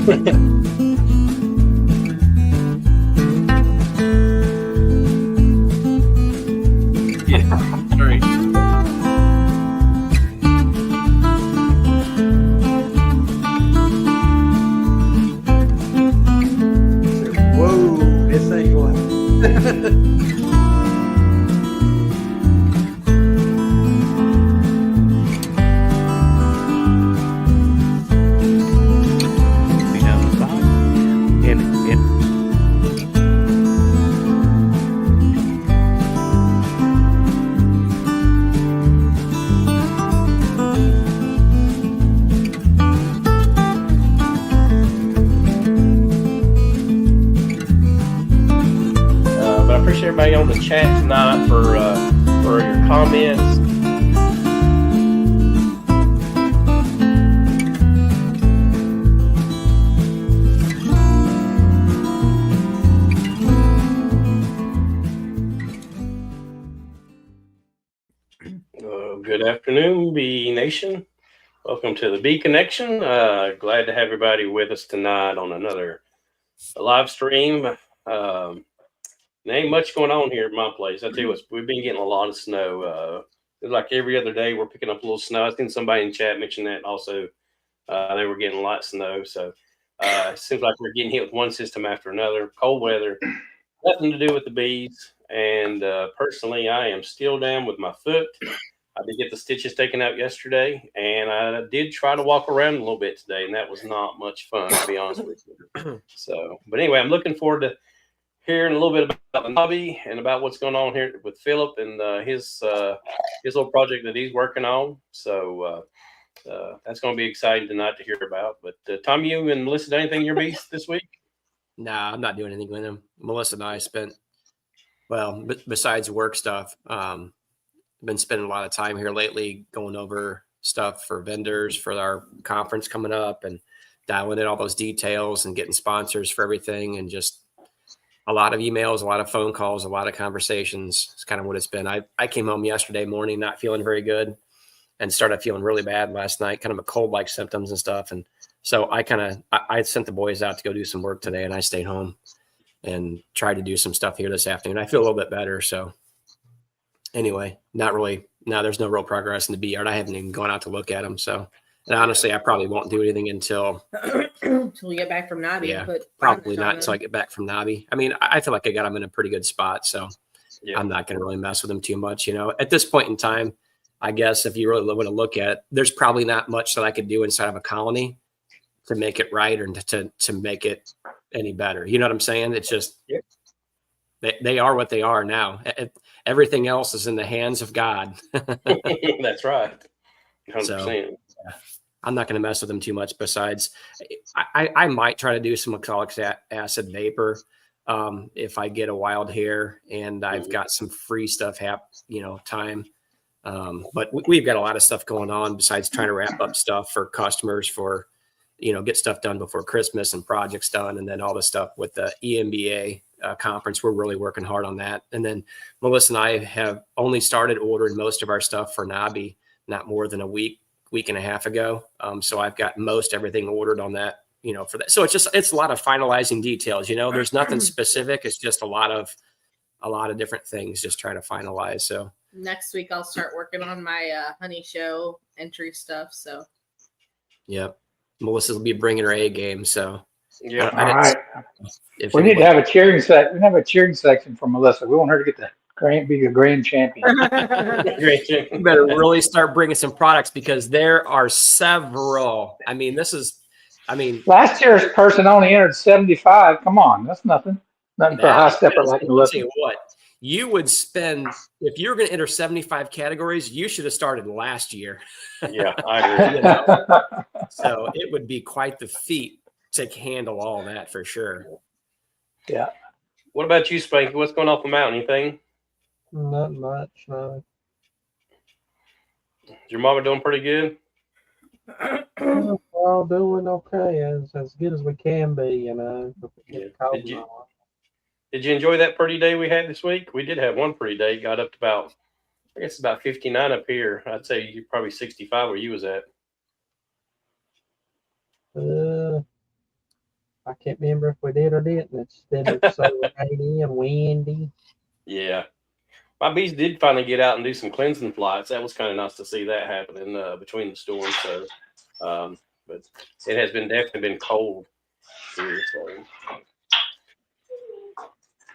Yeah, great. Whoa, this ain't going. But I appreciate everybody on the chat tonight for your comments. Good afternoon, Bee Nation. Welcome to the Bee Connection. Glad to have everybody with us tonight on another live stream. There ain't much going on here at my place. I tell you what, we've been getting a lot of snow. It's like every other day we're picking up a little snow. I seen somebody in chat mention that also. They were getting a lot of snow. So it seems like we're getting hit with one system after another. Cold weather, nothing to do with the bees. And personally, I am still down with my foot. I did get the stitches taken out yesterday, and I did try to walk around a little bit today, and that was not much fun, to be honest with you. So, but anyway, I'm looking forward to hearing a little bit about the NAHBE and about what's going on here with Phillip and his little project that he's working on. So that's going to be exciting tonight to hear about. But Tom, you and Melissa, did anything in your beast this week? Nah, I'm not doing anything with them. Melissa and I spent, well, besides work stuff, been spending a lot of time here lately going over stuff for vendors for our conference coming up and dialing in all those details and getting sponsors for everything, and just a lot of emails, a lot of phone calls, a lot of conversations. It's kind of what it's been. I came home yesterday morning not feeling very good and started feeling really bad last night, kind of a cold-like symptoms and stuff. And so I sent the boys out to go do some work today, and I stayed home and tried to do some stuff here this afternoon. I feel a little bit better. So anyway, not really. No, there's no real progress in the bee yard. I haven't even gone out to look at them. So, and honestly, I probably won't do anything until we get back from NAHBE. Yeah, probably not until I get back from NAHBE. I mean, I feel like I got them in a pretty good spot, so yeah. I'm not going to really mess with them too much. You know, at this point in time, I guess if you really want to look at it, there's probably not much that I could do inside of a colony to make it right or to make it any better. You know what I'm saying? It's just they are what they are now. Everything else is in the hands of God. That's right. 100%. So, yeah, I'm not going to mess with them too much. Besides, I might try to do some oxalic acid vapor if I get a wild hair and I've got some free stuff time. But we've got a lot of stuff going on besides trying to wrap up stuff for customers for, get stuff done before Christmas and projects done. And then all the stuff with the EMBA conference, we're really working hard on that. And then Melissa and I have only started ordering most of our stuff for NAHBE not more than a week and a half ago. So I've got most everything ordered on that, for that. So it's a lot of finalizing details, there's nothing specific. It's just a lot of different things, just trying to finalize. So next week I'll start working on my honey show entry stuff. So yep. Melissa will be bringing her A game. So yeah. All right. We need to have a cheering section. We have a cheering section for Melissa. We want her to get be a grand champion. You better really start bringing some products because there are several. I mean, last year's person only entered 75. Come on, that's nothing. Nothing for a high stepper like Melissa. Tell you what, you would spend if you're going to enter 75 categories. You should have started last year. Yeah, I agree. So it would be quite the feat to handle all that for sure. Yeah. What about you, Spanky? What's going on the mountain? Anything? Not much, no. Is your mama doing pretty good? We're all doing okay, as good as we can be, Yeah. Did you enjoy that pretty day we had this week? We did have one pretty day. Got up to about 59 up here. I'd say you're probably 65 where you was at. I can't remember if we did or didn't. It's been so rainy and windy. Yeah. My bees did finally get out and do some cleansing flights. That was kind of nice to see that happening between the storms. So, but it has definitely been cold here.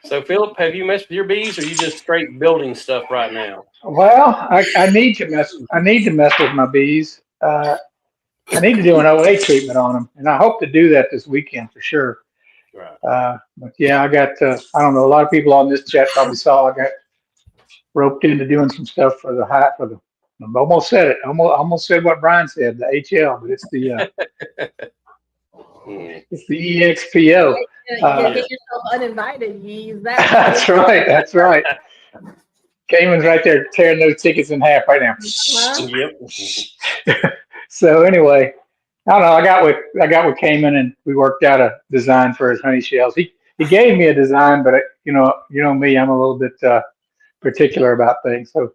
So Phillip, have you messed with your bees, or are you just straight building stuff right now? Well, I need to mess with my bees. I need to do an OA treatment on them, and I hope to do that this weekend for sure. Right. But yeah, I got I don't know, a lot of people on this chat probably saw I got roped into doing some stuff for the high for the. I almost said it. Almost said what Brian said, the HL, but it's the it's the EXPO. You get yourself uninvited. You use that. That's right. That's right. Cayman's right there tearing those tickets in half right now. Yep. So anyway, I don't know. I got with Cayman, and we worked out a design for his honey shells. He gave me a design, but you know me, I'm a little bit particular about things. So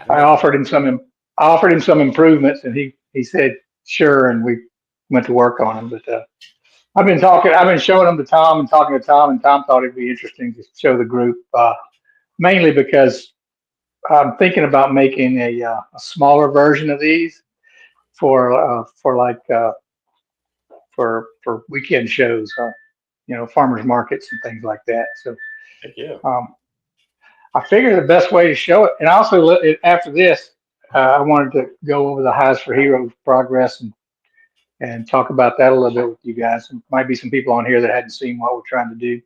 I offered him some improvements, and he said sure, and we went to work on them. But I've been showing them to Tom and talking to Tom, and Tom thought it'd be interesting to show the group, mainly because I'm thinking about making a smaller version of these for weekend shows, farmers markets and things like that. So Yeah. I figured the best way to show it, and also after this, I wanted to go over the Hives for Heroes progress and talk about that a little bit with you guys. There might be some people on here that hadn't seen what we're trying to do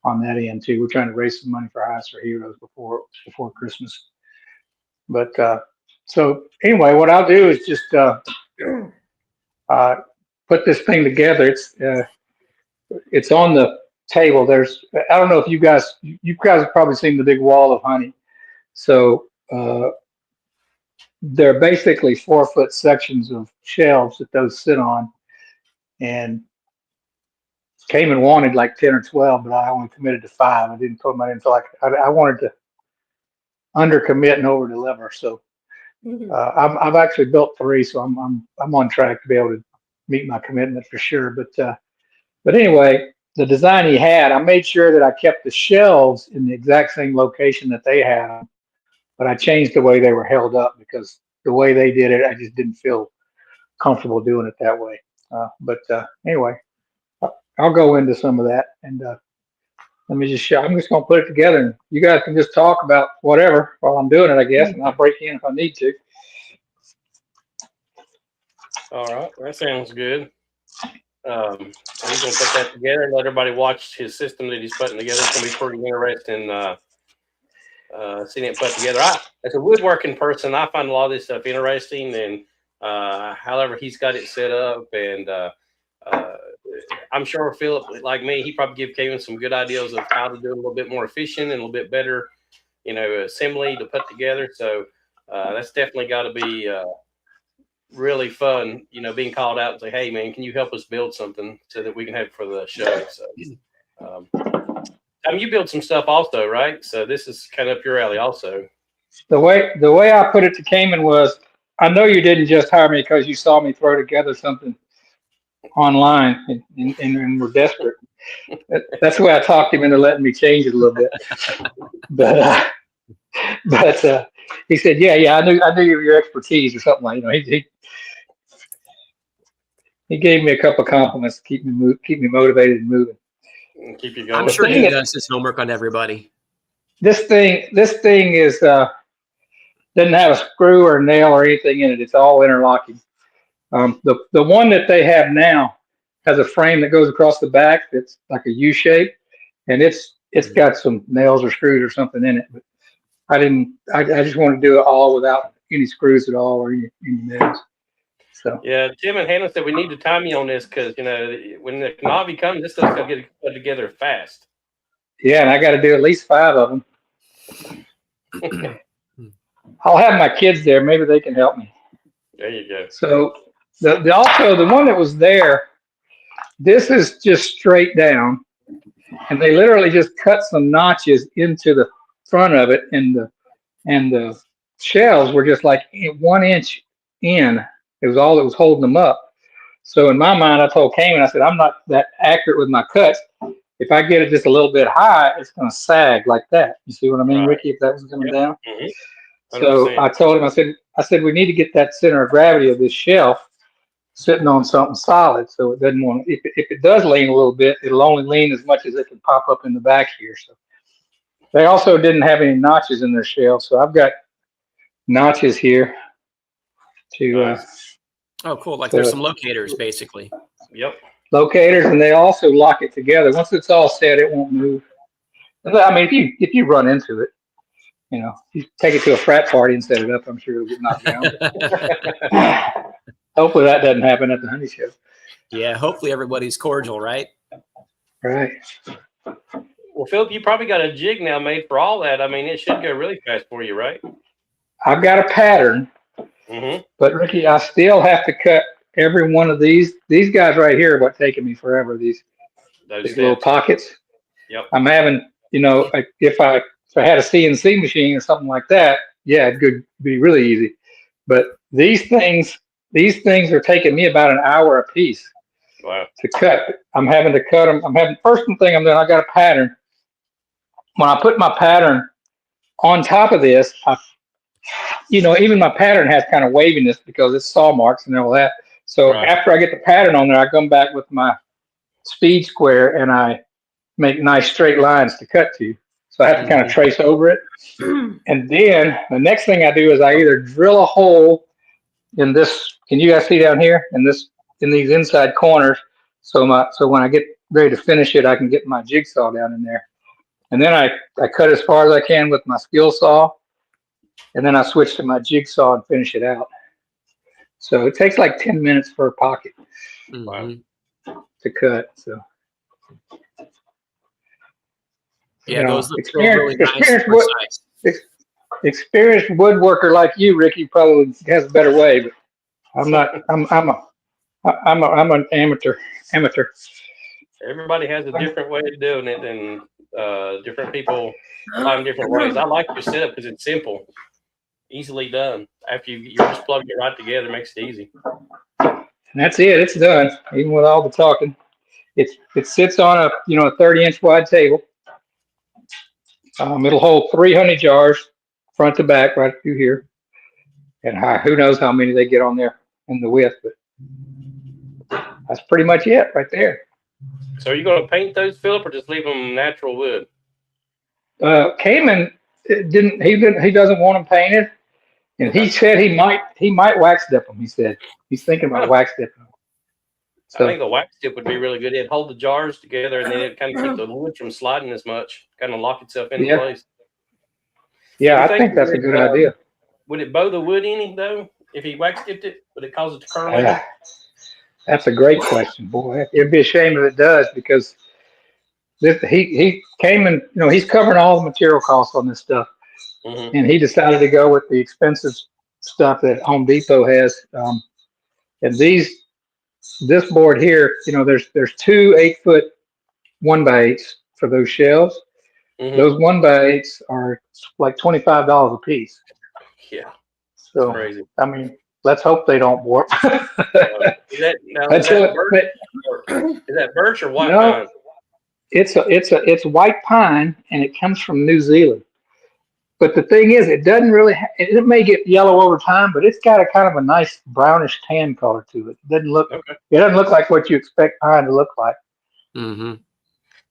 on that end too. We're trying to raise some money for Hives for Heroes before Christmas. But so anyway, what I'll do is just put this thing together. It's on the table. I don't know if you guys have probably seen the big wall of honey. So they're basically 4-foot sections of shelves that those sit on. And Cayman wanted like 10 or 12, but I only committed to 5. I didn't feel like I wanted to under commit and over deliver. So I've actually built 3, so I'm on track to be able to meet my commitment for sure. But anyway, the design he had, I made sure that I kept the shelves in the exact same location that they had, but I changed the way they were held up because the way they did it, I just didn't feel comfortable doing it that way. But anyway, I'll go into some of that, and let me just show. I'm just going to put it together, and you guys can just talk about whatever while I'm doing it, I guess, and I'll break in if I need to. All right, that sounds good. He's going to put that together and let everybody watch his system that he's putting together. It's going to be pretty interesting seeing it put together. As a woodworking person, I find a lot of this stuff interesting, and however he's got it set up, and I'm sure Phillip, like me, he probably give Kevin some good ideas of how to do it a little bit more efficient and a little bit better, assembly to put together. So that's definitely got to be really fun, being called out and say, hey man, can you help us build something so that we can have it for the show? So you build some stuff also, right? So this is kind of up your alley also. The way I put it to Cayman was, I know you didn't just hire me because you saw me throw together something online and were desperate. That's the way I talked him into letting me change it a little bit. But he said, yeah, I knew your expertise or something like, he gave me a couple of compliments to keep me motivated and moving. And keep you going. I'm sure he does his homework on everybody. This thing is doesn't have a screw or a nail or anything in it. It's all interlocking. The one that they have now has a frame that goes across the back that's like a U shape, and it's got some nails or screws or something in it. But I just want to do it all without any screws at all or any nails. So yeah, Tim and Hannah said we need to time you on this because when the NAHBE comes, this stuff's got to get put together fast. Yeah, and I got to do at least 5 of them. I'll have my kids there. Maybe they can help me. There you go. So also the one that was there, this is just straight down, and they literally just cut some notches into the front of it, and the shells were just like 1 inch in. It was all that was holding them up. So in my mind, I told Cayman, I said, I'm not that accurate with my cuts. If I get it just a little bit high, it's going to sag like that. You see what I mean, Right. Ricky? If that was coming Yep. down. Mhm. So 100%. I told him, I said, we need to get that center of gravity of this shelf sitting on something solid, so it doesn't want. If it does lean a little bit, it'll only lean as much as it can pop up in the back here. So they also didn't have any notches in their shelf, so I've got notches here to Nice. Oh, cool. Like So- there's some locators basically. Yep. locators, and they also lock it together. Once it's all set, it won't move. I mean, if you run into it, you know, you take it to a frat party and set it up, I'm sure it'll get knocked down. Hopefully that doesn't happen at the honey show. Yeah, hopefully everybody's cordial, right? Right. Well, Phillip, you probably got a jig now made for all that. I mean, it should go really fast for you, right? I've got a pattern, Mm-hmm. but Ricky, I still have to cut every one of these. These guys right here are what taking me forever. These little pockets. Yep. I'm having, you know, if I had a CNC machine or something like that, yeah, it could be really easy. But these things are taking me about an hour a piece. Wow. To cut. I'm having to cut them. First thing I'm doing, I got a pattern. When I put my pattern on top of this, even my pattern has kind of waviness because it's saw marks and all that. So Right. after I get the pattern on there, I come back with my speed square and I make nice straight lines to cut to. So I have to kind of trace over it. And then the next thing I do is I either drill a hole in this. Can you guys see down here in these inside corners? So when I get ready to finish it, I can get my jigsaw down in there. And then I cut as far as I can with my skill saw. And then I switch to my jigsaw and finish it out. So it takes like 10 minutes for a pocket Wow. to cut. So Yeah, you know, those look really nice. experienced woodworker like you, Ricky, probably has a better way, but I'm not. I'm an amateur. Everybody has a different way of doing it, and different people find different ways. I like your setup because it's simple, easily done. After you just plug it right together, it makes it easy. And that's it. It's done. Even with all the talking, it sits on a 30-inch wide table. It'll hold 3 honey jars, front to back, right through here. And who knows how many they get on there in the width, but that's pretty much it right there. So are you going to paint those, Phillip, or just leave them natural wood? Cayman he doesn't want them painted, and he said he might wax dip them. He said he's thinking about wax dipping them. I think the wax dip would be really good. It'd hold the jars together, and then it'd kind of keep the wood from sliding as much, kind of lock itself into place. Yeah, I think that's a good idea. Would it bow the wood any, though, if he wax dipped it? Would it cause it to curl any? That's a great question, boy. It'd be a shame if it does, because he came and he's covering all the material costs on this stuff, and he decided to go with the expensive stuff that Home Depot has. And this board here, there's 2 8-foot 1x8s for those shelves. Those 1x8s are like $25 a piece. Yeah, so crazy. I mean, let's hope they don't warp. Is that birch or white pine? It's white pine, and it comes from New Zealand. But the thing is, it doesn't really. It may get yellow over time, but it's got a kind of a nice brownish tan color to it. It doesn't look. Okay. It doesn't look like what you expect pine to look like.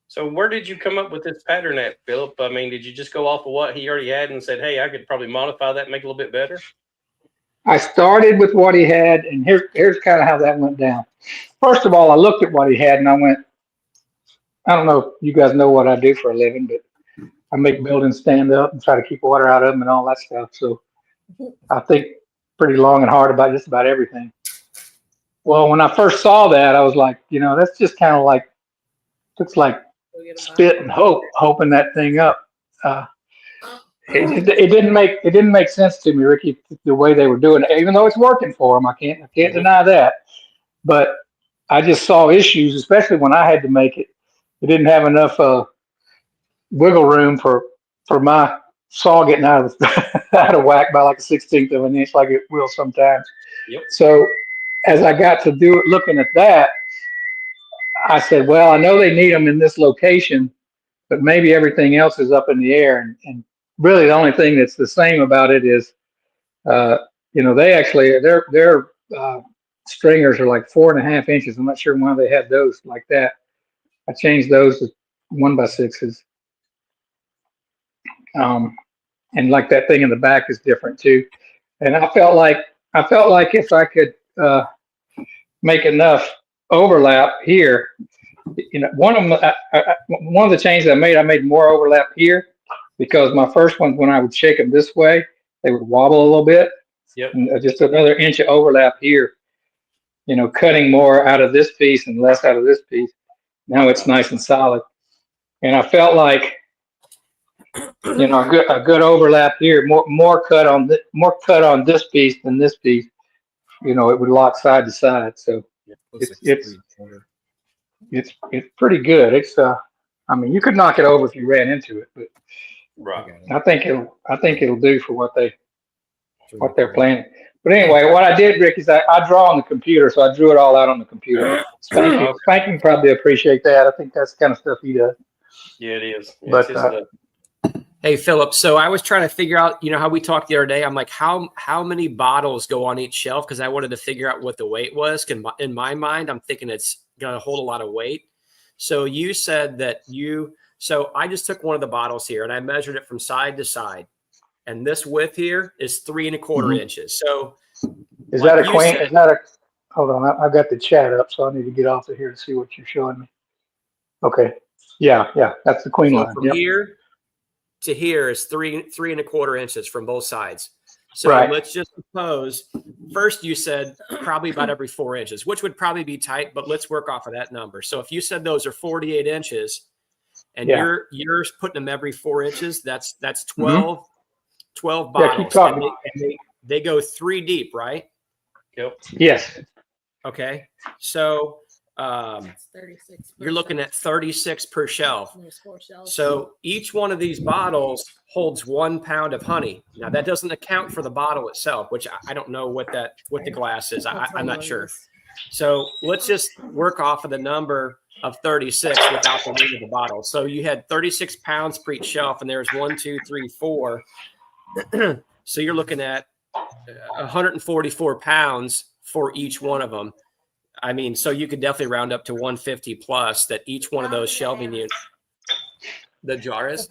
So where did you come up with this pattern at, Phillip? I mean, did you just go off of what he already had and said, "Hey, I could probably modify that, and make it a little bit better"? I started with what he had, and here's kind of how that went down. First of all, I looked at what he had, and I went, I don't know if you guys know what I do for a living, but I make buildings stand up and try to keep water out of them and all that stuff. So I think pretty long and hard about just about everything. Well, when I first saw that, I was like, that's just kind of like, looks like spit and hoping that thing up. It didn't make sense to me, Ricky, the way they were doing it, even though it's working for them. I can't deny that. But I just saw issues, especially when I had to make it. It didn't have enough wiggle room for my saw getting out of whack by like a 1/16 of an inch, like it will sometimes. Yep. So as I got to do it, looking at that, I said, well, I know they need them in this location, but maybe everything else is up in the air. And really, the only thing that's the same about it is, they actually their stringers are like 4.5 inches. I'm not sure why they had those like that. I changed those to 1x6s. And like that thing in the back is different too. And I felt like if I could make enough overlap here, one of them, one of the changes I made more overlap here because my first ones, when I would shake them this way, they would wobble a little bit. Yep. And just another inch of overlap here, cutting more out of this piece and less out of this piece. Now it's nice and solid. And I felt like, a good overlap here, more cut on this piece than this piece. It would lock side to side. So it's pretty good. It's you could knock it over if you ran into it, but Right. I think it'll do for what they're planning. But anyway, what I did, Rick, is I draw on the computer, so I drew it all out on the computer. Spank can probably appreciate that. I think that's the kind of stuff he does. Yeah, it is. Yeah, But Hey, Phillip. So I was trying to figure out, how we talked the other day. I'm like, how many bottles go on each shelf? Because I wanted to figure out what the weight was. In my mind, I'm thinking it's going to hold a lot of weight. So you said that so I just took one of the bottles here and I measured it from side to side. And this width here is 3¼ inches. So is that a queen? Hold on. I've got the chat up, so I need to get off of here to see what you're showing me. Okay. Yeah. That's the queen line. From here to here is 3¼ inches from both sides. So right. Let's just suppose first you said probably about every 4 inches, which would probably be tight, but let's work off of that number. So if you said those are 48 inches and you're putting them every 4 inches, that's 12 bottles. Yeah, keep talking. And they go 3 deep, right? Yep. Yes. Okay. So 36. you're looking at 36 per shelf. There's 4 shelves. So each one of these bottles holds 1 pound of honey. Now that doesn't account for the bottle itself, which I don't know what the glass is. I'm not sure. So let's just work off of the number of 36 without the weight of the bottle. So you had 36 pounds per each shelf, and there's 1, 2, 3, 4. So you're looking at 144 pounds for each one of them. I mean, so you could definitely round up to 150 plus that each one of those shelving units. The jar is?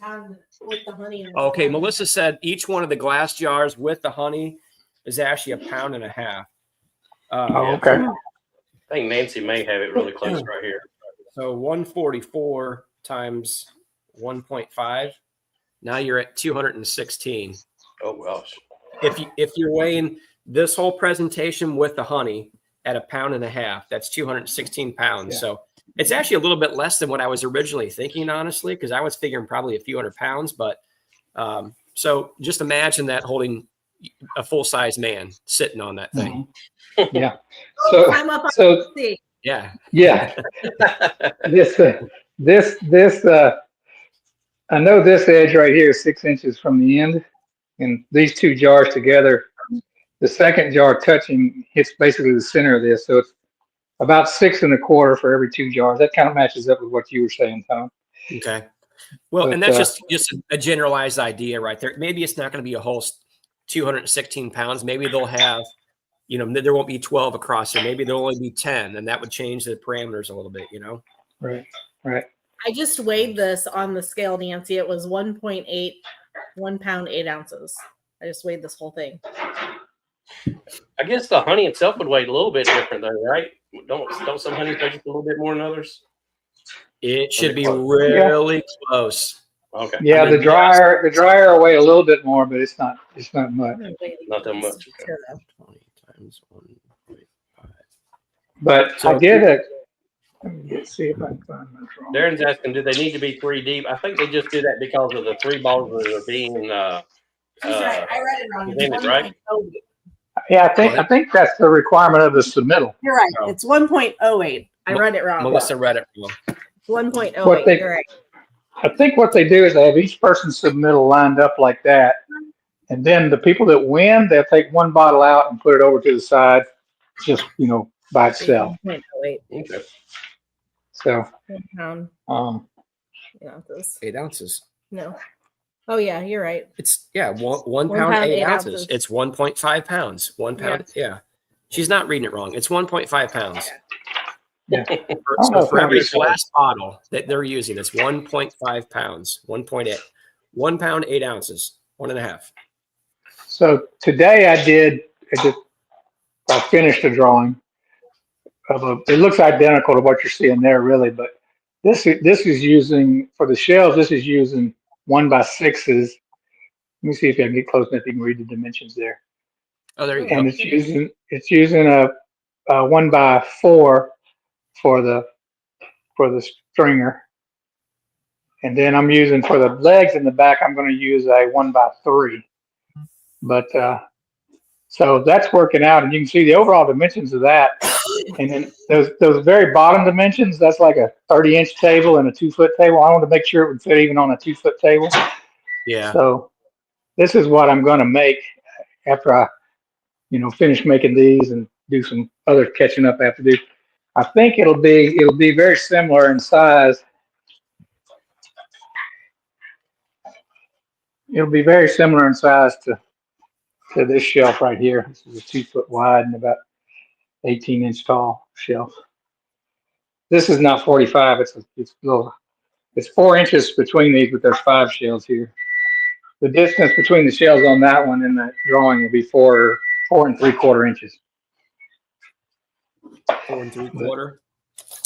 With the honey. Okay, Melissa said each one of the glass jars with the honey is actually 1.5 pounds. Okay. I think Nancy may have it really close right here. So 144 times 1.5. Now you're at 216. Oh gosh. If you're weighing this whole presentation with the honey at 1.5 pounds, that's 216 pounds. Yeah. So it's actually a little bit less than what I was originally thinking, honestly, because I was figuring probably a few hundred pounds. But so just imagine that holding a full size man sitting on that thing. Yeah. I'm up on So Yeah. This I know this edge right here is 6 inches from the end, and these two jars together, the second jar touching hits basically the center of this, so it's about 6 1/4 for every 2 jars. That kind of matches up with what you were saying, Tom. Okay. Well, But, and that's just a generalized idea right there. Maybe it's not going to be a whole 216 pounds. Maybe they'll have, there won't be 12 across there. Maybe there'll only be 10, and that would change the parameters a little bit, Right. I just weighed this on the scale, Nancy. It was 1.8, 1 pound, 8 ounces. I just weighed this whole thing. I guess the honey itself would weigh a little bit different though, right? Don't some honeys weigh just a little bit more than others? It should be really close. Okay. Yeah, the dryer will weigh a little bit more, but it's not much. Not that much. Okay. 20 times 1.5. But So I did it. Let's see if I can find my drawing. Darren's asking, do they need to be 3 deep? I think they just do that because of the 3 balls that are being He's right. I read it wrong. presented, right? Yeah, I think that's the requirement of the submittal. You're right. It's 1.08. I read it wrong. Melissa read it wrong. 1.08. You're right. I think what they do is they have each person's submittal lined up like that. And then the people that win, they'll take 1 bottle out and put it over to the side. just, by itself. 1.08. Okay. So, 1 pound. 8 ounces. 8 ounces. No. Oh yeah, you're right. It's one 1 pound, pound, 8 8 ounces. ounces. It's 1.5 pounds. 1 pound. Yeah. She's not reading it wrong. It's 1.5 pounds. yeah. So for every pretty close. glass bottle that they're using, it's 1.5 pounds. 1.8. 1 pound, 8 ounces. 1.5. So today I finished a drawing it looks identical to what you're seeing there, really, but this is using, for the shells, this is using 1x6s. Let me see if I can get close enough you can read the dimensions there. Oh, there you And go. it's using a 1x4 for the stringer. And then I'm using, for the legs in the back, I'm going to use a 1x3. But so that's working out, and you can see the overall dimensions of that. And then those very bottom dimensions, that's like a 30-inch table and a 2-foot table. I wanted to make sure it would fit even on a 2-foot table. Yeah. So this is what I'm going to make after I, finish making these and do some other catching up I have to do. I think it'll be very similar in size. It'll be very similar in size to this shelf right here. This is a 2-foot wide and about 18-inch tall shelf. This is not 45. It's little. It's 4 inches between these, but there's 5 shells here. The distance between the shells on that one and that drawing will be 4 3/4 inches. 4 3/4.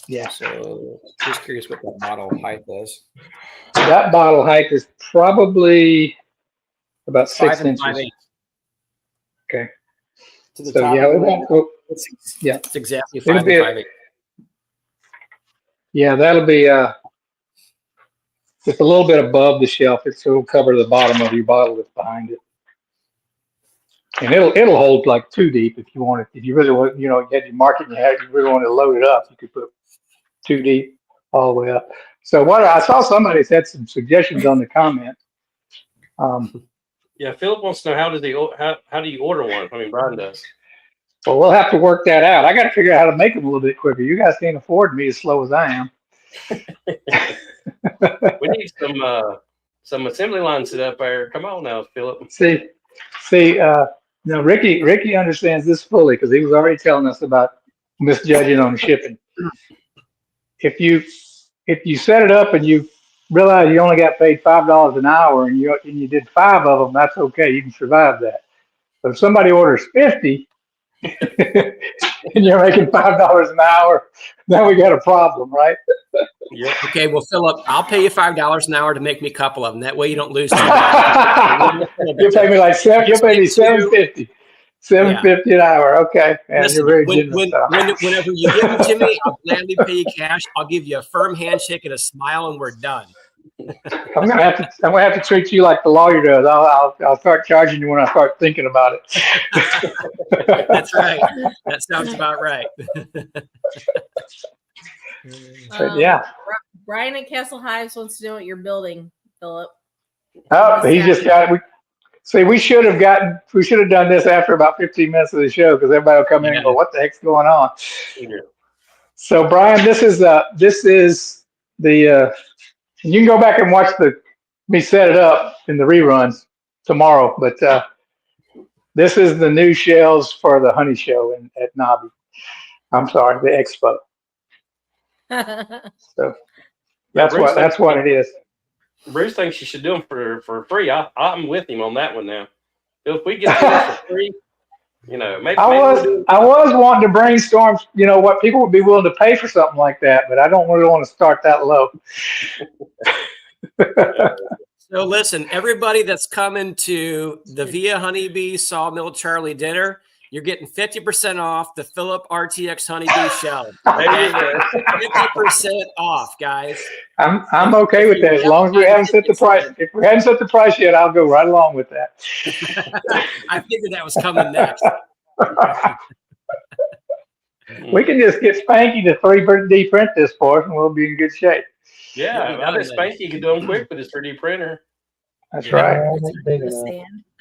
Yeah. So just curious what that bottle height is. That bottle height is probably about 6 5 and inches. 5/8. Okay. To the So top yeah, of it the won't go. Yeah. It's exactly It'll 5 be and 5/8. Yeah, that'll be just a little bit above the shelf. It'll cover the bottom of your bottle that's behind it. And it'll hold like 2 deep if you want it. If you really want, you had your market and you really want to load it up, you could put 2 deep all the way up. So what I saw, somebody said some suggestions on the comment. Yeah, Philip wants to know how do you order one? I mean, Brian does. Well, we'll have to work that out. I got to figure out how to make them a little bit quicker. You guys can't afford me as slow as I am. We need some assembly lines set up there. Come on now, Philip. See, now Ricky understands this fully because he was already telling us about misjudging on shipping. If you set it up and you realize you only got paid $5 an hour and you did 5 of them, that's okay. You can survive that. But if somebody orders 50 and you're making $5 an hour, then we got a problem, right? Yep. Okay, well, Philip, I'll pay you $5 an hour to make me a couple of them. That way you don't lose too much. You'll pay me like you'll pay me $7.50. $7.50 an hour. Okay. And Listen, you're very generous. whenever you give them to me, I'll gladly pay you cash. I'll give you a firm handshake and a smile, and we're done. I'm gonna have to treat you like the lawyer does. I'll start charging you when I start thinking about it. That's right. That sounds about right. But yeah. Brian at Castle Hives wants to know what you're building, Philip. Oh, he just got it. We should have done this after about 15 minutes of the show because everybody will come in and go, "What the heck's going on?" Yeah. So, Brian, this is the. You can go back and watch me set it up in the reruns tomorrow. But this is the new shells for the honey show at NAHBE. I'm sorry, the expo. So that's what it is. Bruce thinks you should do them for free. I'm with him on that one now. If we get this for free, maybe I was wanting to brainstorm, what people would be willing to pay for something like that, but I don't really want to start that low. So listen, everybody that's coming to the Via Honeybee Sawmill Charlie dinner, you're getting 50% off the Phillip RTX Honeybee shell. There you go. 50% off, guys. I'm okay with that as long as we haven't set the price. If we haven't set the price yet, I'll go right along with that. I figured that was coming next. We can just get Spanky to 3D print this for us, and we'll be in good shape. Yeah, I bet Spanky can do them quick with his 3D printer. That's right.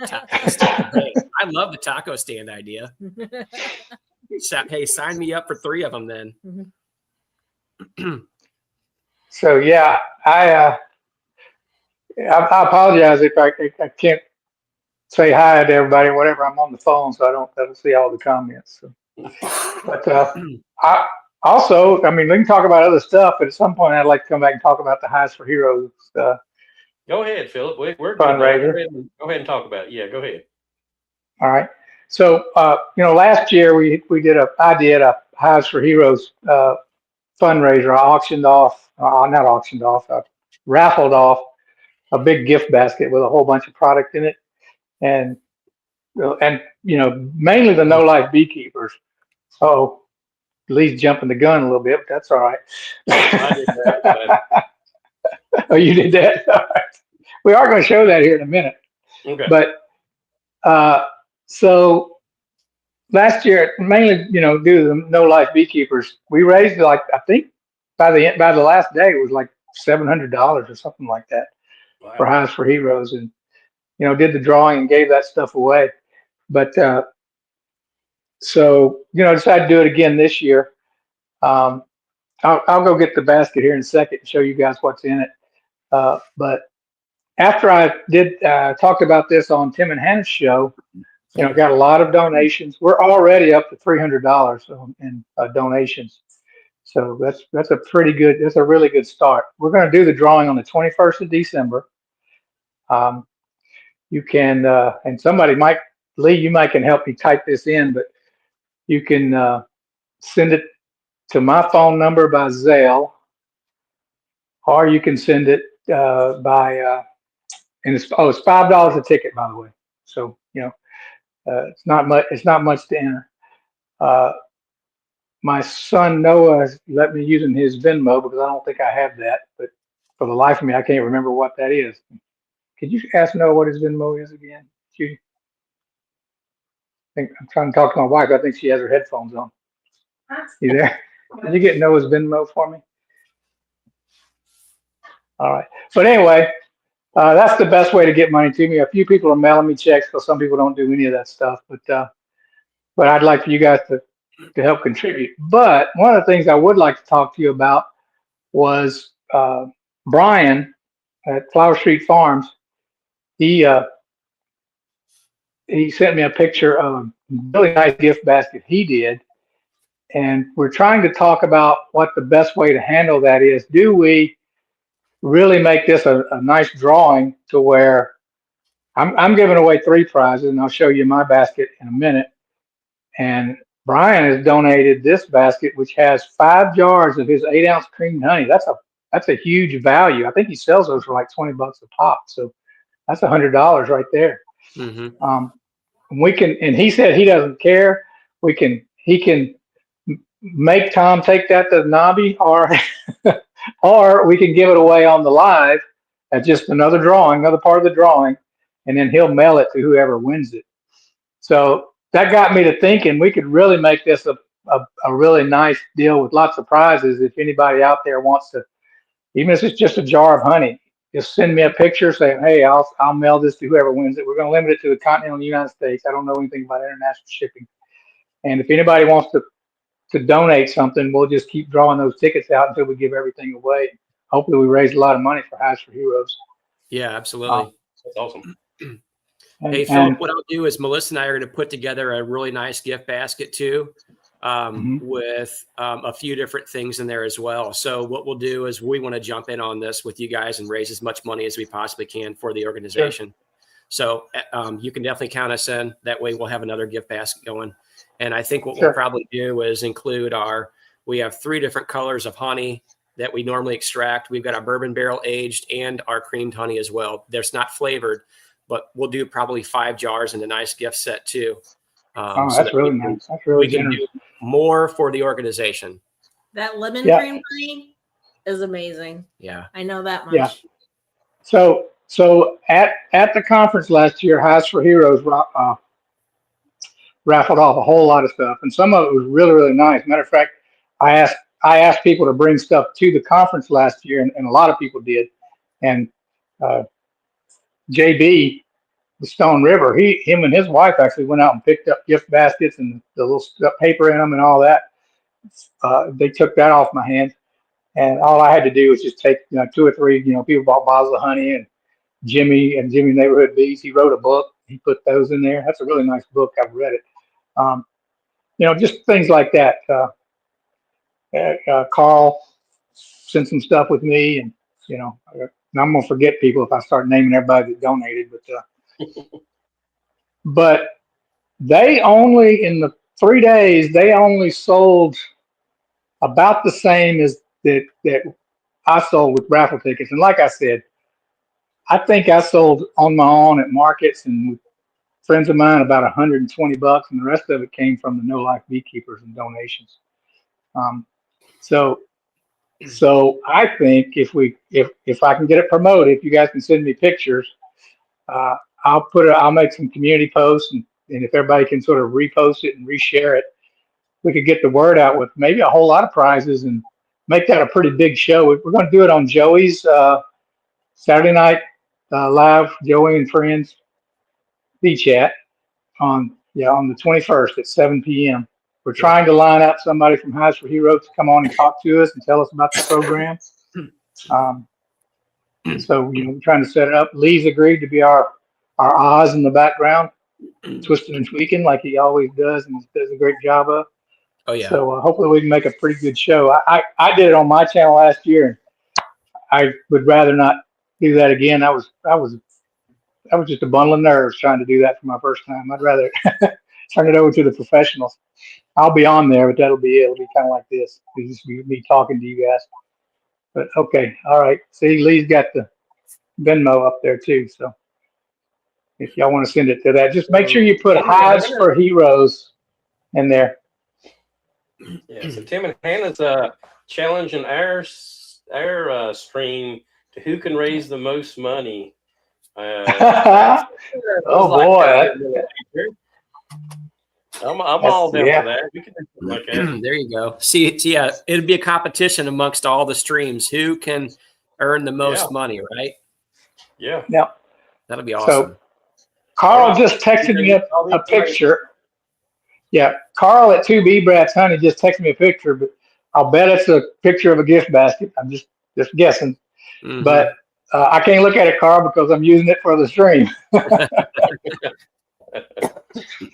Taco stand. Hey, I love the taco stand idea. Hey, sign me up for 3 of them then. So yeah, I apologize if I can't say hi to everybody, whatever. I'm on the phone, so I don't see all the comments. So. But I also, I mean, we can talk about other stuff, but at some point, I'd like to come back and talk about the Hives for Heroes Go ahead, Philip. We're good. fundraiser. Go ahead and talk about it. Yeah, go ahead. All right. So, last year I did a Hives for Heroes fundraiser. I raffled off a big gift basket with a whole bunch of product in it, and mainly the no life beekeepers. So, Lee's jumping the gun a little bit, but that's all right. I did that. Oh, you did that. All right. We are going to show that here in a minute. Okay. But so last year, mainly, due to the no life beekeepers, we raised I think by the last day it was like $700 or something like that for Wow. Hives for Heroes, and did the drawing and gave that stuff away. But so decided to do it again this year. I'll go get the basket here in a second and show you guys what's in it. But after I did talked about this on Tim and Hannah's show, got a lot of donations. We're already up to $300 in donations. So that's a really good start. We're going to do the drawing on the 21st of December. You can, and Lee, you might can help me type this in, but you can send it to my phone number by Zelle, or you can send it and it's $5 a ticket, by the way. So it's not much. It's not much to enter. My son Noah has let me using his Venmo because I don't think I have that. But for the life of me, I can't remember what that is. Could you ask Noah what his Venmo is again? I think I'm trying to talk to my wife. I think she has her headphones on. You there? Can you get Noah's Venmo for me? All right. But anyway, that's the best way to get money to me. A few people are mailing me checks because some people don't do any of that stuff. But I'd like for you guys to help contribute. But one of the things I would like to talk to you about was Brian at Flower Street Farms. He sent me a picture of a really nice gift basket he did. And we're trying to talk about what the best way to handle that is. Do we really make this a nice drawing to where I'm giving away 3 prizes, and I'll show you my basket in a minute. And Brian has donated this basket, which has 5 jars of his 8-ounce creamed honey. That's a huge value. I think he sells those for like $20 a pop. So that's $100 right there. Mm-hmm. And he said he doesn't care. He can make Tom take that to NAHBE, or we can give it away on the live at just another part of the drawing, and then he'll mail it to whoever wins it. So that got me to thinking we could really make this a really nice deal with lots of prizes. If anybody out there wants to, even if it's just a jar of honey, just send me a picture saying, hey, I'll mail this to whoever wins it. We're going to limit it to the continental United States. I don't know anything about international shipping. And if anybody wants to donate something, we'll just keep drawing those tickets out until we give everything away. Hopefully we raise a lot of money for Hives for Heroes. Yeah, absolutely. That's awesome. Hey, Philip, what I'll do is Melissa and I are going to put together a really nice gift basket too, with a few different things in there as well. So what we'll do is we want to jump in on this with you guys and raise as much money as we possibly can for the organization. Sure. So you can definitely count us in. That way we'll have another gift basket going. And I think what we'll probably do is include we have 3 different colors of honey that we normally extract. We've got our bourbon barrel aged and our creamed honey as well. There's not flavored, but we'll do probably 5 jars and a nice gift set too. That's really nice. That's really generous. We can do more for the organization. That lemon cream honey is amazing. Yeah, I know that much. Yeah. So at the conference last year, Hives for Heroes raffled off a whole lot of stuff, and some of it was really, really nice. Matter of fact, I asked people to bring stuff to the conference last year, and a lot of people did. And JB the Stone River. Him and his wife actually went out and picked up gift baskets and the little paper in them and all that. They took that off my hands, and all I had to do was just take 2 or 3. People bought bottles of honey, and Jimmy Neighborhood Bees. He wrote a book. He put those in there. That's a really nice book. I've read it. Just things like that. Carl sent some stuff with me, and I'm gonna forget people if I start naming everybody that donated. But they only in the 3 days they only sold about the same as that I sold with raffle tickets. And like I said, I think I sold on my own at markets and with friends of mine about $120, and the rest of it came from the No Life beekeepers and donations. So I think if I can get it promoted, if you guys can send me pictures, I'll make some community posts, and if everybody can sort of repost it and reshare it, we could get the word out with maybe a whole lot of prizes and make that a pretty big show. We're going to do it on Joey's Saturday night live, Joey and Friends Bee Chat on the 21st at 7 p.m. We're trying to line up somebody from Hives for Heroes to come on and talk to us and tell us about the program. So we're trying to set it up. Lee's agreed to be our Oz in the background, twisting and tweaking like he always does, and does a great job of. Oh yeah. So hopefully we can make a pretty good show. I did it on my channel last year. I would rather not do that again. I was just a bundle of nerves trying to do that for my first time. I'd rather turn it over to the professionals. I'll be on there, but that'll be it. It'll be kind of like this. It'll just be me talking to you guys. But okay, all right. See, Lee's got the Venmo up there too. So if y'all want to send it to that, just make sure you put Hives for Heroes in there. Yeah. So Tim and Hannah's challenging our stream to who can raise the most money. Oh boy. I'm all down for that. We can do something like that. There you go. See, yeah, it'd be a competition amongst all the streams. Who can earn the most money, right? Yeah. Yep. That'll be awesome. So Carl just texted me a picture. Yeah, Carl at 2B Brat's Honey just texted me a picture, but I'll bet it's a picture of a gift basket. I'm just guessing. Mm-hmm. But I can't look at it, Carl, because I'm using it for the stream.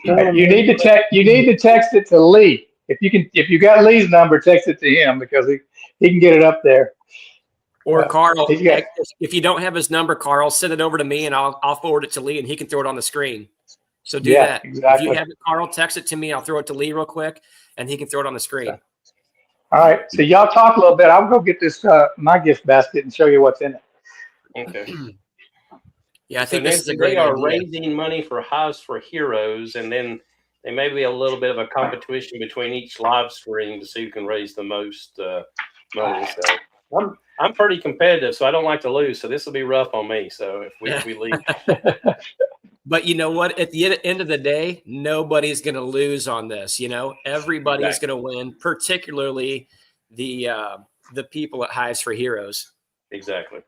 You need to text it to Lee. If you got Lee's number, text it to him because he can get it up there. Or Carl, if you don't have his number, Carl, send it over to me and I'll forward it to Lee and he can throw it on the screen. So do that. Exactly. If you have it, Carl, text it to me. I'll throw it to Lee real quick and he can throw it on the screen. Okay. All right. So y'all talk a little bit. I'll go get this my gift basket and show you what's in it. Okay. Yeah, I think this is a great idea. They are raising money for Hives for Heroes, and then there may be a little bit of a competition between each live stream to see who can raise the most money. So I'm pretty competitive, so I don't like to lose. So this will be rough on me. So if we leave. But you know what? At the end of the day, nobody's going to lose on this. Everybody's going to win, particularly the people at Hives for Heroes. Exactly.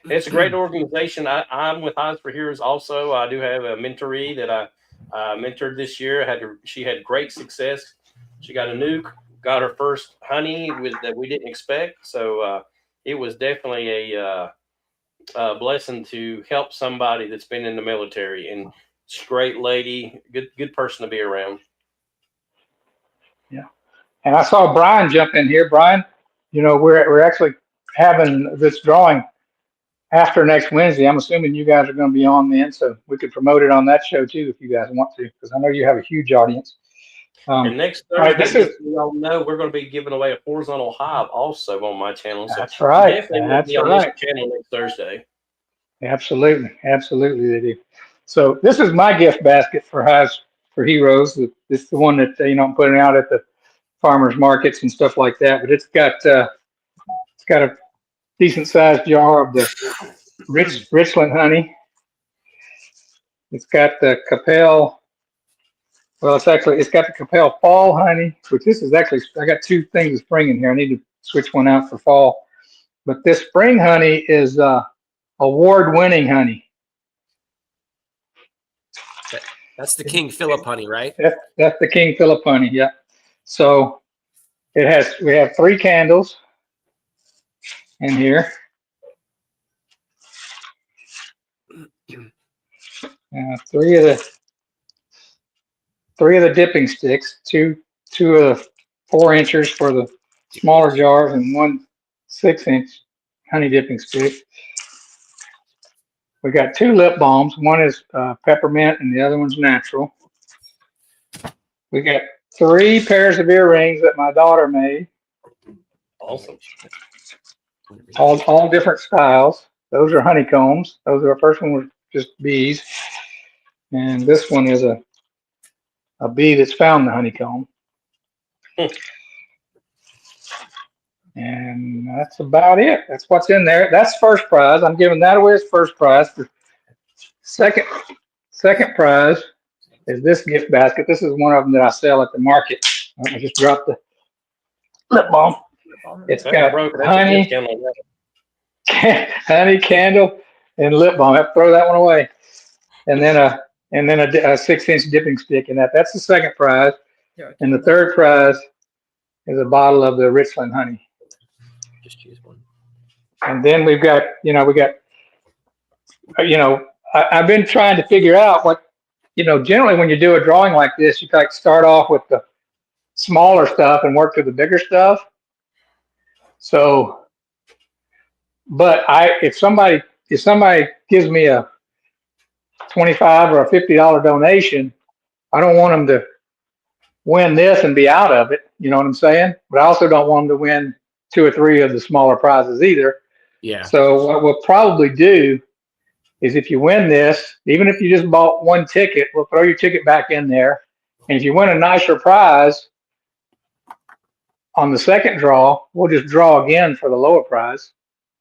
It's a great organization. I'm with Hives for Heroes also. I do have a mentoree that I mentored this year. She had great success. She got her first honey that we didn't expect. So it was definitely a blessing to help somebody that's been in the military. And she's a great lady, good person to be around. Yeah. And I saw Brian jump in here. Brian, we're actually having this drawing after next Wednesday. I'm assuming you guys are going to be on then, so we could promote it on that show too if you guys want to, because I know you have a huge audience. And next Thursday, we all know we're going to be giving away a horizontal hive also on my channel. So that's right. Definitely be on this channel next Thursday. Absolutely, they do. So this is my gift basket for Hives for Heroes. This is the one that I'm putting out at the farmers markets and stuff like that. But it's got a decent sized jar of the Richland honey. It's got the Capel. Well, it's got the Capel fall honey, which this is actually, I got 2 things of spring in here. I need to switch one out for fall. But this spring honey is award-winning honey. That's the King Phillip honey, right? That's the King Phillip honey. Yeah. So we have 3 candles in here. Three of the dipping sticks, two of the 4 inchers for the smaller jars, and 1 6-inch honey dipping stick. We got 2 lip balms. One is peppermint, and the other one's natural. We got 3 pairs of earrings that my daughter made, Awesome. all different styles. Those are honeycombs. Our first one was just bees, and this one is a bee that's found the honeycomb. And that's about it. That's what's in there. That's first prize. I'm giving that away as first prize. The second prize is this gift basket. This is one of them that I sell at the market. I just dropped the lip balm. It's got honey, candle, and lip balm. I have to throw that one away. And then a 6-inch dipping stick in that. That's the second prize. And the third prize is a bottle of the Richland honey. Just choose one. And then I've been trying to figure out what, generally when you do a drawing like this, you like start off with the smaller stuff and work to the bigger stuff. So, but if somebody gives me a $25 or a $50 donation, I don't want them to win this and be out of it. You know what I'm saying? But I also don't want them to win 2 or 3 of the smaller prizes either. Yeah. So what we'll probably do is if you win this, even if you just bought 1 ticket, we'll throw your ticket back in there. And if you win a nicer prize on the second draw, we'll just draw again for the lower prize.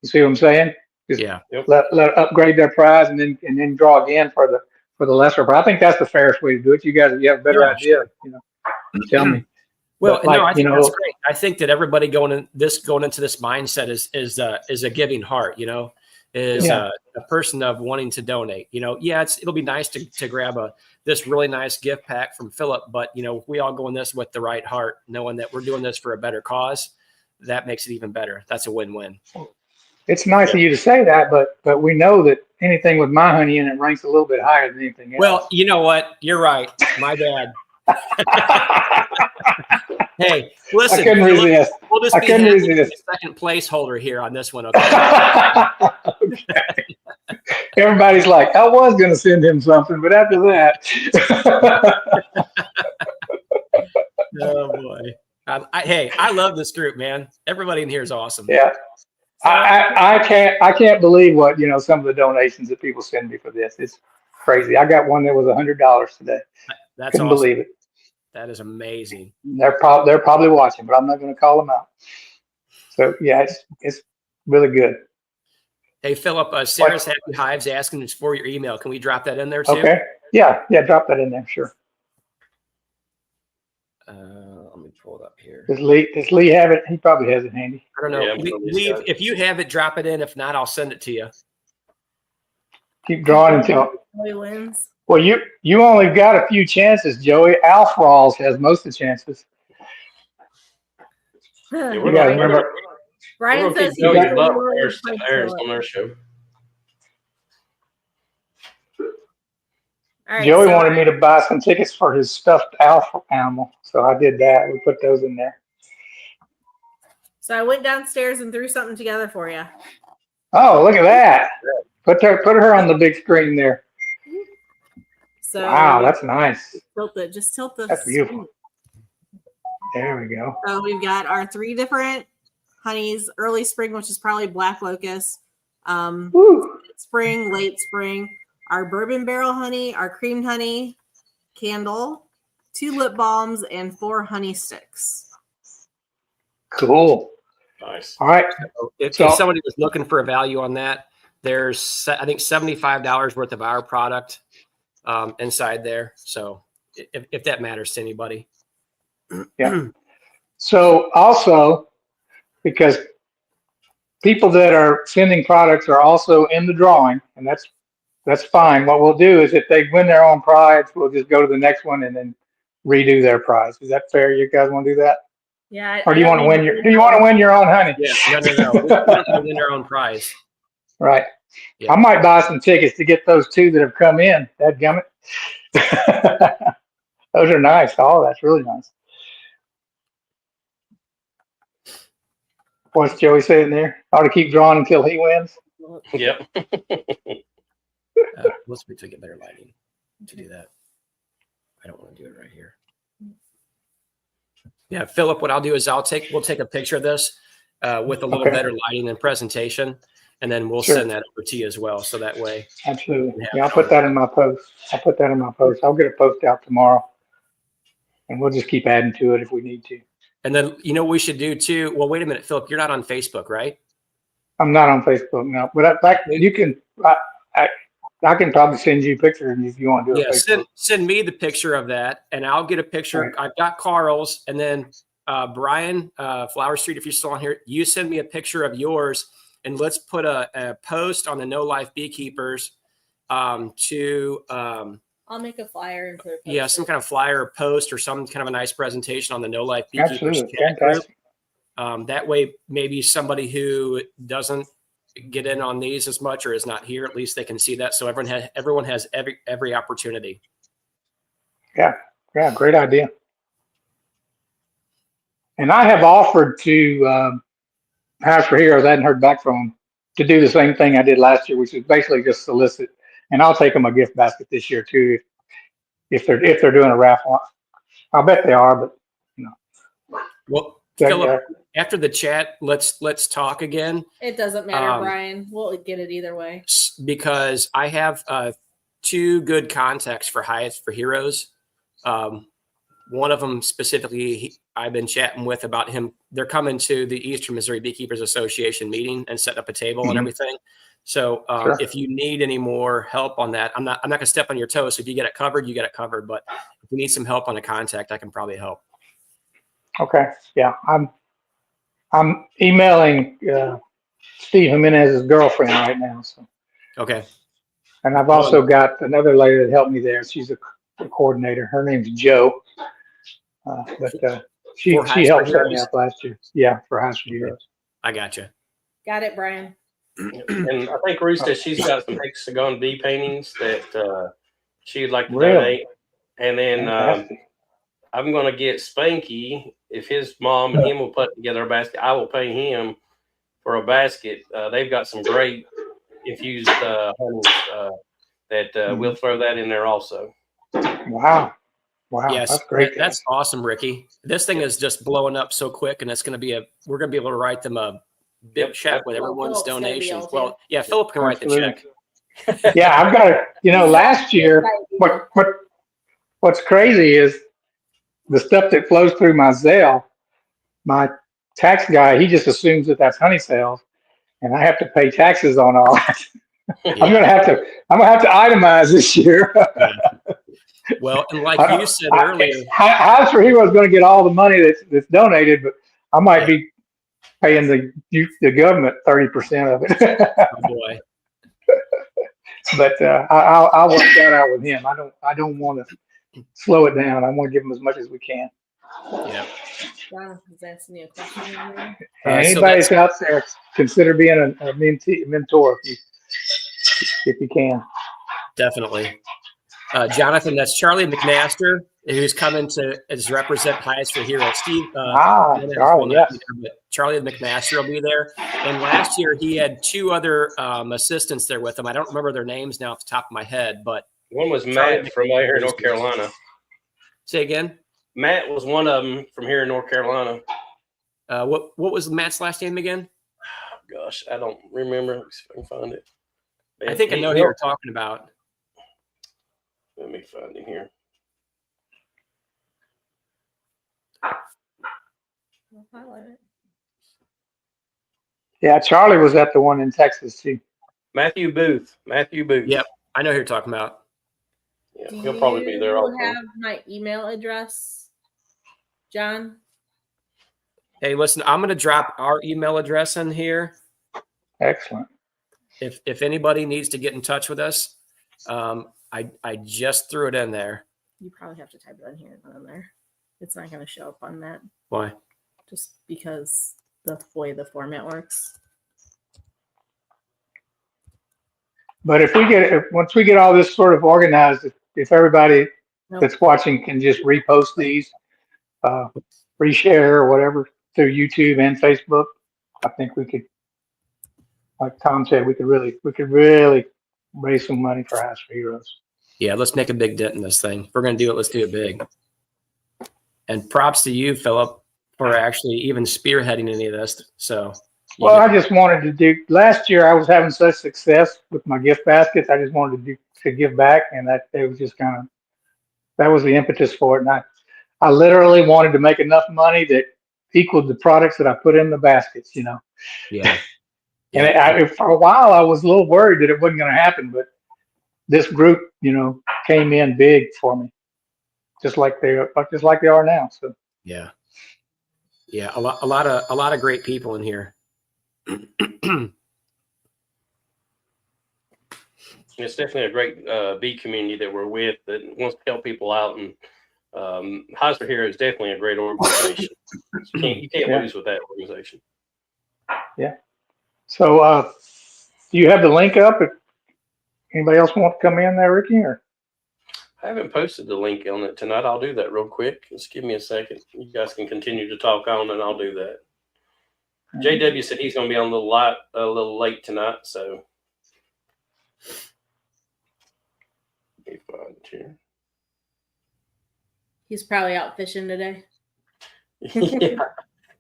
You see what I'm saying? Just let upgrade their prize and then draw again for the lesser prize. I think that's the fairest way to do it. You guys, if you have a better idea, tell me. Well, But I think that's great. I think that everybody going into this mindset is a giving heart. A person of wanting to donate. It'll be nice to grab this really nice gift pack from Phillip, but we all go in this with the right heart, knowing that we're doing this for a better cause. That makes it even better. That's a win-win. It's nice of you to say that, but we know that anything with my honey in it ranks a little bit higher than anything else. Well, you know what? You're right. My bad. Hey, listen. I couldn't resist. We'll just be the second placeholder here on this one, okay? Okay. Everybody's like, I was going to send him something, but after that. Oh boy. I love this group, man. Everybody in here is awesome. Yeah. I can't believe what some of the donations that people send me for this. It's crazy. I got one that was $100 today. That's Couldn't awesome. believe it. That is amazing. They're probably watching, but I'm not going to call them out. So yeah, it's really good. Hey Phillip, Sarah's Happy Hives asking for your email. Can we drop that in there too? Okay. Yeah, drop that in there, sure. Let me pull it up here. Does Lee have it? He probably has it handy. I don't know. Yeah, Lee, if you have it, drop it in. If not, I'll send it to you. Keep drawing until Joey wins. Well, you only got a few chances, Joey. Alf Rawls has most of the chances. You guys remember? Brian says he Joey love Ayers on our show. All right, Joey wanted me to buy some tickets for his stuffed Alf animal, so I did that. We put those in there. So I went downstairs and threw something together for you. Oh, look at that! Put her on the big screen there. So wow, that's nice. Just tilt the. That's beautiful. There we go. So we've got our 3 different honeys: early spring, which is probably black locust, spring, late spring. Our bourbon barrel honey, our creamed honey candle, 2 lip balms, and 4 honey sticks. Cool. Nice. All right. If somebody was looking for a value on that, there's I think $75 worth of our product inside there. So if that matters to anybody. Yeah. So also, because people that are sending products are also in the drawing, and that's That's fine. What we'll do is if they win their own prize, we'll just go to the next one and then redo their prize. Is that fair? You guys want to do that? Yeah. Or do you want to win your own honey? Yeah, no. We want them to win their own prize. Right. Yeah. I might buy some tickets to get those 2 that have come in. Dadgummit. Those are nice. Oh, that's really nice. What's Joey saying there? Ought to keep drawing until he wins. Yep. Let's wait till we get better lighting to do that. I don't want to do it right here. Yeah, Philip, what I'll do is we'll take a picture of this with a little better lighting and presentation, and then we'll send that over to you as well. So that way. Absolutely. Yeah, I'll put that in my post. I'll get a post out tomorrow, and we'll just keep adding to it if we need to. And then, you know, what we should do too. Well, wait a minute, Philip, you're not on Facebook, right? I'm not on Facebook now, but you can. I can probably send you a picture if you want to do it. Send me the picture of that, and I'll get a picture. Right. I've got Carl's, and then Brian, Flower Street, if you're still on here, you send me a picture of yours, and let's put a post on the No Life Beekeepers to. I'll make a flyer and put a some kind of flyer or post or some kind of a nice presentation on the No Life Beekeepers chat group. That way, maybe somebody who doesn't get in on these as much or is not here, at least they can see that. So everyone has every opportunity. Yeah, great idea. And I have offered to Hives for Heroes. I hadn't heard back from them to do the same thing I did last year, which is basically just solicit. And I'll take them a gift basket this year too, if they're doing a raffle. I'll bet they are, but you know. Well, Philip, after the chat, let's talk again. It doesn't matter, Brian. We'll get it either way. Because I have 2 good contacts for Hives for Heroes. One of them specifically, I've been chatting with about him. They're coming to the Eastern Missouri Beekeepers Association meeting and setting up a table and everything. So if you need any more help on that, I'm not going to step on your toes. So if you get it covered, you get it covered. But if you need some help on a contact, I can probably help. Okay. Yeah. I'm emailing Steve Jimenez's girlfriend right now. So. Okay. And I've also got another lady that helped me there. She's a coordinator. Her name's Joe. She helped set me up last year. Yeah, for Hives for Heroes. I got you. Got it, Brian. And I think Roosta, she's got some hexagon bee paintings that she'd like to donate. And then I'm going to get Spanky. If his mom and him will put together a basket, I will pay him for a basket. They've got some great infused honeys that we'll throw that in there also. Wow. Yes, that's great. That's awesome, Ricky. This thing is just blowing up so quick, and it's going to be we're going to be able to write them a big check with everyone's donations. Well, yeah, Philip can write the check. Yeah, I've got it. Last year, what's crazy is the stuff that flows through my Zelle. My tax guy, he just assumes that that's honey sales, and I have to pay taxes on all that. Yeah. I'm gonna have to itemize this year. Well, and like you said earlier, Hives for Heroes is going to get all the money that's donated, but I might be paying the government 30% of it. Oh boy! But I'll work that out with him. I don't want to slow it down. I want to give him as much as we can. Yeah. Jonathan's asking you a question. Anybody that's out there, consider being a mentor if you can. Definitely. Jonathan, that's Charlie McMaster, who's coming to represent Hives for Heroes. Steve, Charlie, yes. Charlie McMaster will be there. And last year he had 2 other assistants there with him. I don't remember their names now off the top of my head, but one was Matt from here in North Carolina. Say again? Matt was one of them from here in North Carolina. What was Matt's last name again? Oh, gosh, I don't remember. Let's see if I can find it. I think I know who you're talking about. Let me find him here. Yeah, Charlie was at the one in Texas too. Matthew Booth. Yep, I know who you're talking about. Yeah, he'll probably be there. Do you have my email address, John? Hey, listen, I'm going to drop our email address in here. Excellent. If anybody needs to get in touch with us, I just threw it in there. You probably have to type it on here, not on there. It's not going to show up on that Why? just because the way the format works. But once we get all this sort of organized, if everybody Nope. that's watching can just repost these, reshare or whatever through YouTube and Facebook, I think we could, like Tom said, we could really raise some money for Hives for Heroes. Yeah, let's make a big dent in this thing. If we're going to do it, let's do it big. And props to you, Phillip, for actually even spearheading any of this. So, Well, I just wanted to do. Last year, I was having such success with my gift baskets. I just wanted to give back, and that it was just that was the impetus for it. And I literally wanted to make enough money that equaled the products that I put in the baskets. You know. yeah. And for a while, I was a little worried that it wasn't going to happen, but this group, came in big for me, just like they are now. So Yeah. A lot of great people in here. It's definitely a great bee community that we're with that wants to help people out. And Hives for Heroes is definitely a great organization. You can't lose with that organization. Yeah. So do you have the link up? If anybody else want to come in there, Ricky? Or I haven't posted the link on it tonight. I'll do that real quick. Just give me a second. You guys can continue to talk on, and I'll do that. JW said he's going to be on a little late tonight, so. Let me find it here. He's probably out fishing today. Yeah.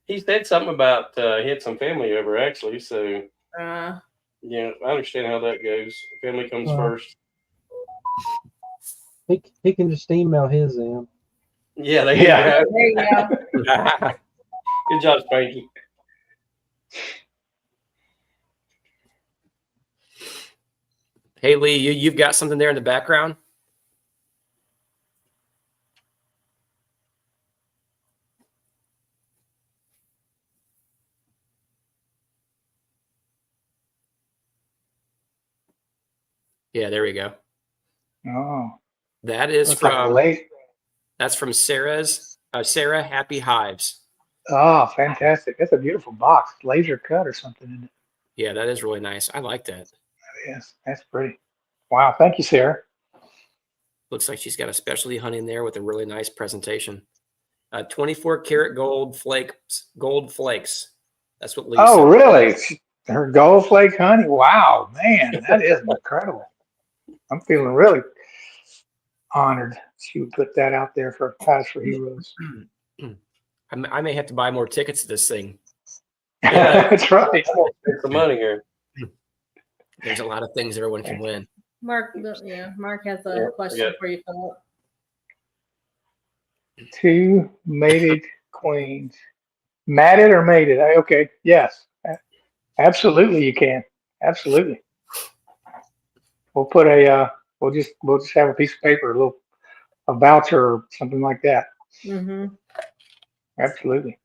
He said something about he had some family over, actually. So, yeah, I understand how that goes. Family comes first. He can just email his in. Yeah, there you go. There you go. Good job, Spanky. Hey, Lee, you've got something there in the background? Yeah, there we go. oh, That is looks like a that's from Sarah Happy Hives. Oh, fantastic! That's a beautiful box, laser cut or something in it. Yeah, that is really nice. I like that. Yes, that's pretty. Wow, thank you, Sarah. Looks like she's got a specialty honey in there with a really nice presentation. 24 karat gold flakes. That's what Lee Oh, said. really? Her gold flake honey. Wow, man, that is incredible. I'm feeling really honored she would put that out there for Hives for Heroes. I may have to buy more tickets to this thing. That's right. Take some money here. There's a lot of things everyone can win. Mark has a question for you, Phillip. 2 mated queens. Matted or mated? Okay, yes. Absolutely you can. Absolutely. We'll put we'll just have a piece of paper, a voucher or something like that. Mm-hmm. Absolutely.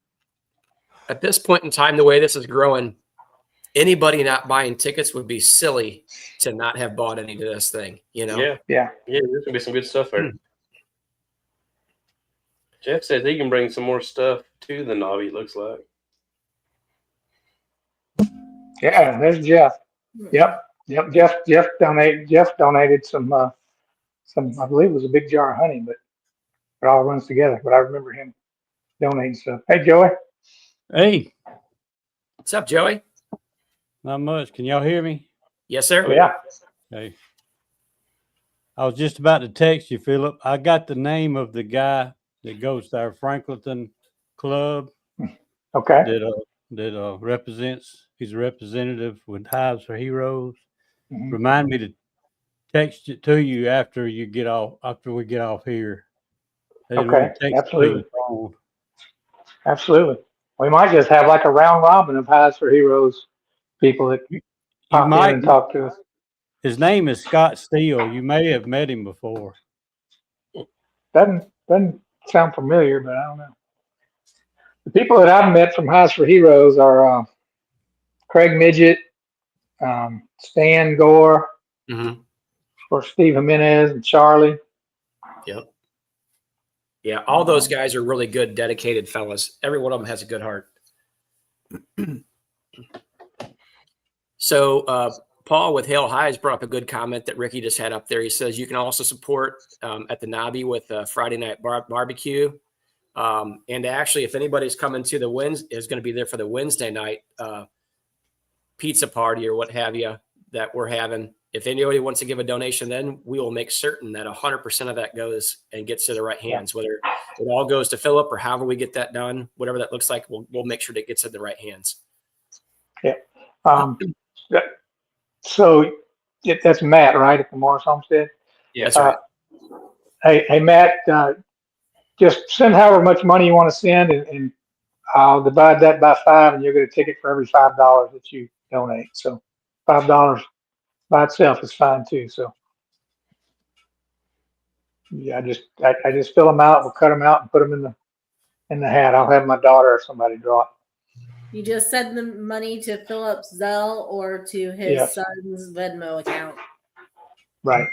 At this point in time, the way this is growing, anybody not buying tickets would be silly to not have bought any to this thing, Yeah. Yeah, there's gonna be some good stuff there. Jeff says he can bring some more stuff to the NAHBE, it looks like. Yeah, there's Jeff. Yep. Jeff donated some I believe it was a big jar of honey, but it all runs together. But I remember him donating stuff. Hey, Joey. Hey, What's up, Joey? not much. Can y'all hear me? Yes, sir. Oh, yeah. Hey. I was just about to text you, Phillip. I got the name of the guy that goes to our Franklinton club Okay. that represents, he's a representative with Hives for Heroes. Mhm. Remind me to text it to you after we get off here. They didn't want to text it to the phone. Absolutely. We might just have like a round robin of Hives for Heroes people that pop in and talk to us. His name is Scott Steele. You may have met him before. Doesn't sound familiar, but I don't know. The people that I've met from Hives for Heroes are Craig Midget, Stan Gore, Mm-hmm. for Steve Jimenez and Charlie. Yep. Yeah, all those guys are really good, dedicated fellas. Every one of them has a good heart. So Paul with Hail Hives brought up a good comment that Ricky just had up there. He says you can also support at the NAHBE with Friday night barbecue. And actually, if anybody's coming to the is going to be there for the Wednesday night pizza party or what have you that we're having. If anybody wants to give a donation, then we will make certain that 100% of that goes and gets to the right hands, whether it all goes to Phillip or however we get that done, whatever that looks like, we'll make sure that it gets in the right hands. Yeah. So that's Matt, right, at the Morse Homestead? Yeah, That's right. Hey, Matt, just send however much money you want to send, and I'll divide that by 5, and you'll get a ticket for every $5 that you donate. So $5 by itself is fine too. So yeah, I just fill them out. We'll cut them out and put them in the hat. I'll have my daughter or somebody draw it. You just send the money to Philip's Zelle or to his son's Venmo account. Right.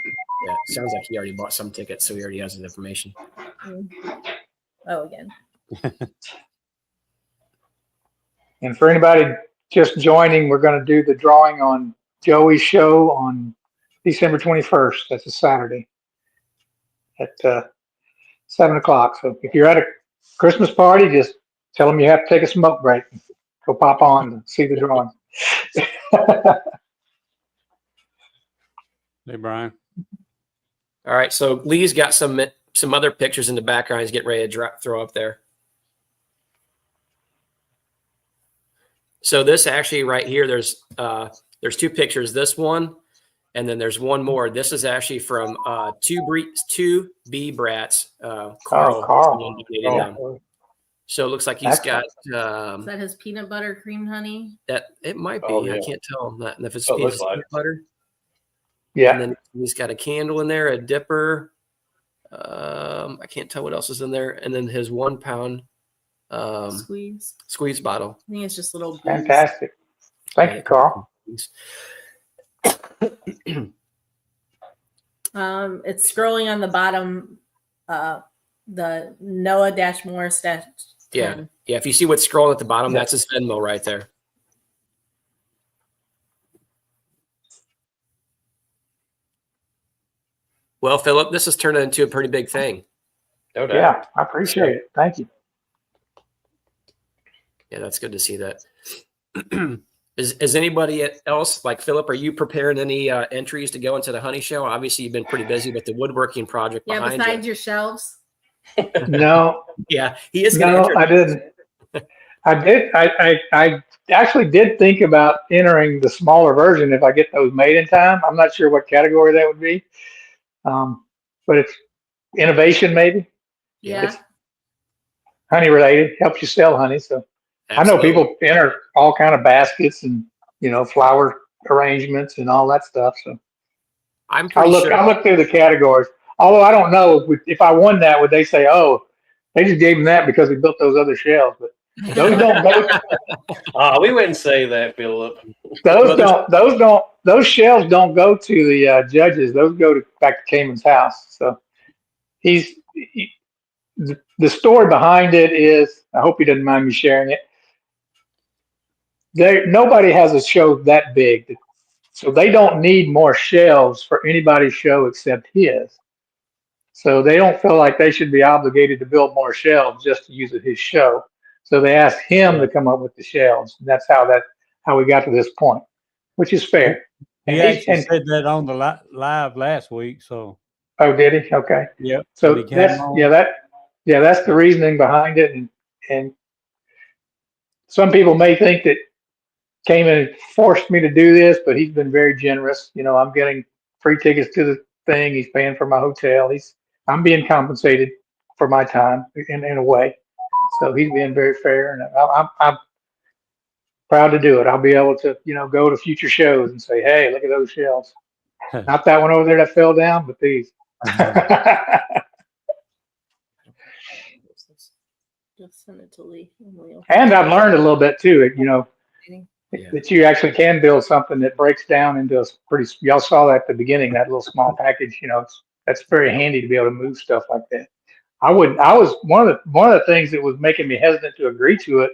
Yeah, sounds like he already bought some tickets, so he already has his information. Oh, again. And for anybody just joining, we're going to do the drawing on Joey's show on December 21st. That's a Saturday at 7 o'clock. So if you're at a Christmas party, just tell them you have to take a smoke break. Go pop on and see the drawing. Hey, Brian. All right, so Lee's got some other pictures in the background. He's getting ready to throw up there. So this actually right here, there's 2 pictures. This one, and then there's one more. This is actually from two bee brats. Carl. So it looks like he's got. Is that his peanut butter cream honey? That it might be. Oh, yeah. I can't tell that. And if it's looks like peanut butter. Yeah. And then he's got a candle in there, a dipper. I can't tell what else is in there. And then his 1 pound squeeze bottle. I think it's just little booze. Fantastic. Thank you, Carl. It's scrolling on the bottom, the Noah-Morse. Yeah. If you see what's scrolling at the bottom, that's his Venmo right there. Well, Phillip, this has turned into a pretty big thing. no doubt. Yeah, I appreciate it. Thank you. Yeah, that's good to see that. Is anybody else, like Phillip, are you preparing any entries to go into the honey show? Obviously, you've been pretty busy with the woodworking project behind besides you. your shelves. No. Yeah, he is No, going to I didn't. I actually did think about entering the smaller version if I get those made in time. I'm not sure what category that would be. But it's innovation, maybe. Yeah. It's honey related, helps you sell honey. So Absolutely. I know people enter all kind of baskets and, flower arrangements and all that stuff. So I'm pretty sure. I'll look through the categories. Although I don't know if I won that, would they say, oh, they just gave him that because we built those other shells? But those don't go. We wouldn't say that, Phillip. Those shells don't go to the judges. Those go back to Cayman's house. So the story behind it is, I hope he doesn't mind me sharing it. Nobody has a show that big, so they don't need more shelves for anybody's show except his. So they don't feel like they should be obligated to build more shelves just to use at his show. So they asked him to come up with the shelves. And that's how we got to this point, which is fair. He actually said that on the live last week. So. Oh, did he? Okay. Yep. So that's the reasoning behind it. And some people may think that Cayman and forced me to do this, but he's been very generous. I'm getting free tickets to the thing. He's paying for my hotel. I'm being compensated for my time in a way. So he's being very fair, and I'm proud to do it. I'll be able to, go to future shows and say, hey, look at those shells. Not that one over there that fell down, but these. Just send it to Lee. And I've learned a little bit too. Yeah. that you actually can build something that breaks down into a pretty. Y'all saw that at the beginning, that little small package. That's very handy to be able to move stuff like that. I was one of the things that was making me hesitant to agree to it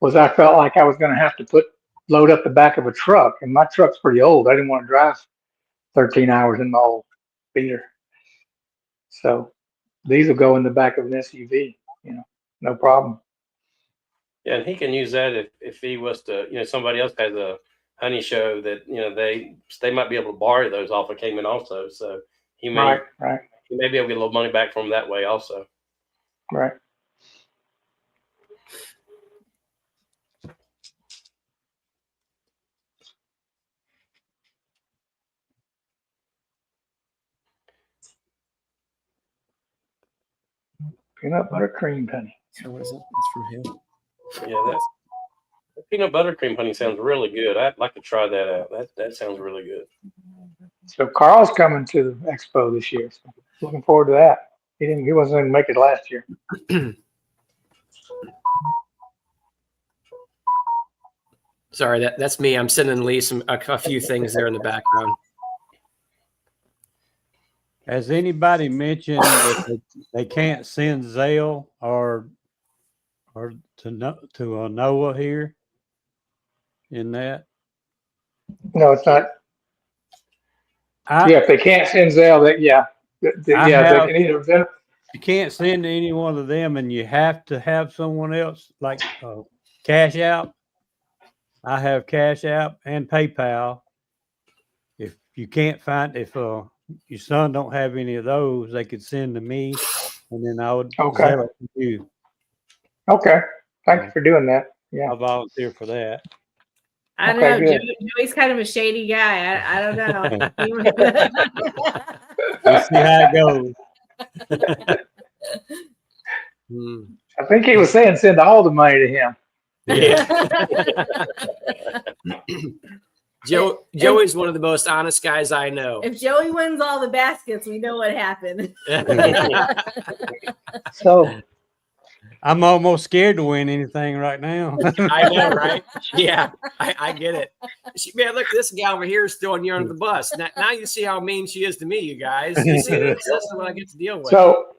was I felt like I was going to have to load up the back of a truck, and my truck's pretty old. I didn't want to drive 13 hours in my old beater. So these will go in the back of an SUV, no problem. Yeah, and he can use that if he was to, somebody else has a honey show that, they might be able to borrow those off of Cayman also. So he may he may be able to get a little money back from that way also. Right. Peanut butter cream honey. So what is it? It's from him. Yeah, that peanut butter cream honey sounds really good. I'd like to try that out. That sounds really good. So Carl's coming to the expo this year. So looking forward to that. He wasn't going to make it last year. Sorry, that's me. I'm sending Lee a few things there in the background. Has anybody mentioned that they can't send Zelle or to Noah here in that? No, it's not. If they can't send Zelle, they can either. You can't send to any one of them, and you have to have someone else like Cash App. I have Cash App and PayPal. If you can't find, if your son don't have any of those, they could send to me, and then I would Zelle it to you. Okay, thank you for doing that. Yeah, I'll volunteer for that. I don't know. Joey's kind of a shady guy. I don't know. We'll see how it goes. I think he was saying send all the money to him. Yeah. Joey's one of the most honest guys I know. If Joey wins all the baskets, we know what happened. So I'm almost scared to win anything right now. I know, right? Yeah, I get it. Man, look, this gal over here is throwing you under the bus. Now you see how mean she is to me, you guys. You see this is what I get to deal with. So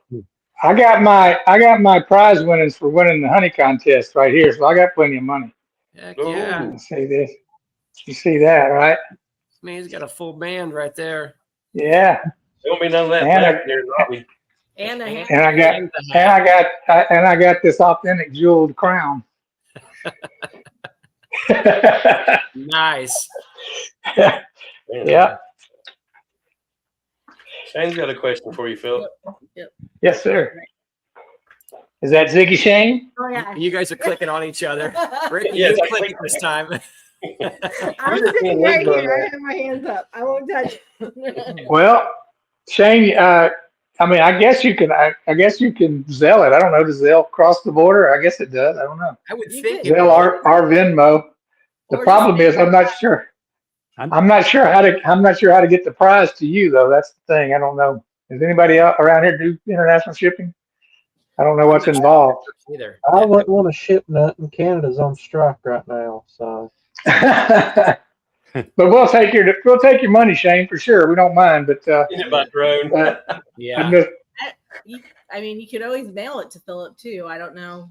I got my prize winnings for winning the honey contest right here. So I got plenty of money. Heck yeah. Let's see this. You see that, right? Man, he's got a full band right there. Yeah. There won't be none of that back there, Robbie. And I got this authentic jeweled crown. Nice. Yeah. Shane's got a question for you, Phil. Yep. Yes, sir. Is that Ziggy Shane? Oh, yeah. You guys are clicking on each other. Ricky, Yes, you clicked this time. I'm sitting right here. I have my hands up. I won't touch it. Well, Shane, I guess you can. I guess you can Zelle it. I don't know. Does Zelle cross the border? I guess it does. I don't know. I would think Zelle our Venmo. The problem is, I'm not sure. I'm not sure how to get the prize to you though. That's the thing. I don't know. Does anybody out around here do international shipping? I don't know what's involved. either. I wouldn't want to ship nothing. Canada's on strike right now, so. But we'll take your money, Shane, for sure. We don't mind. But By drone. Yeah. I mean, you could always mail it to Phillip too. I don't know.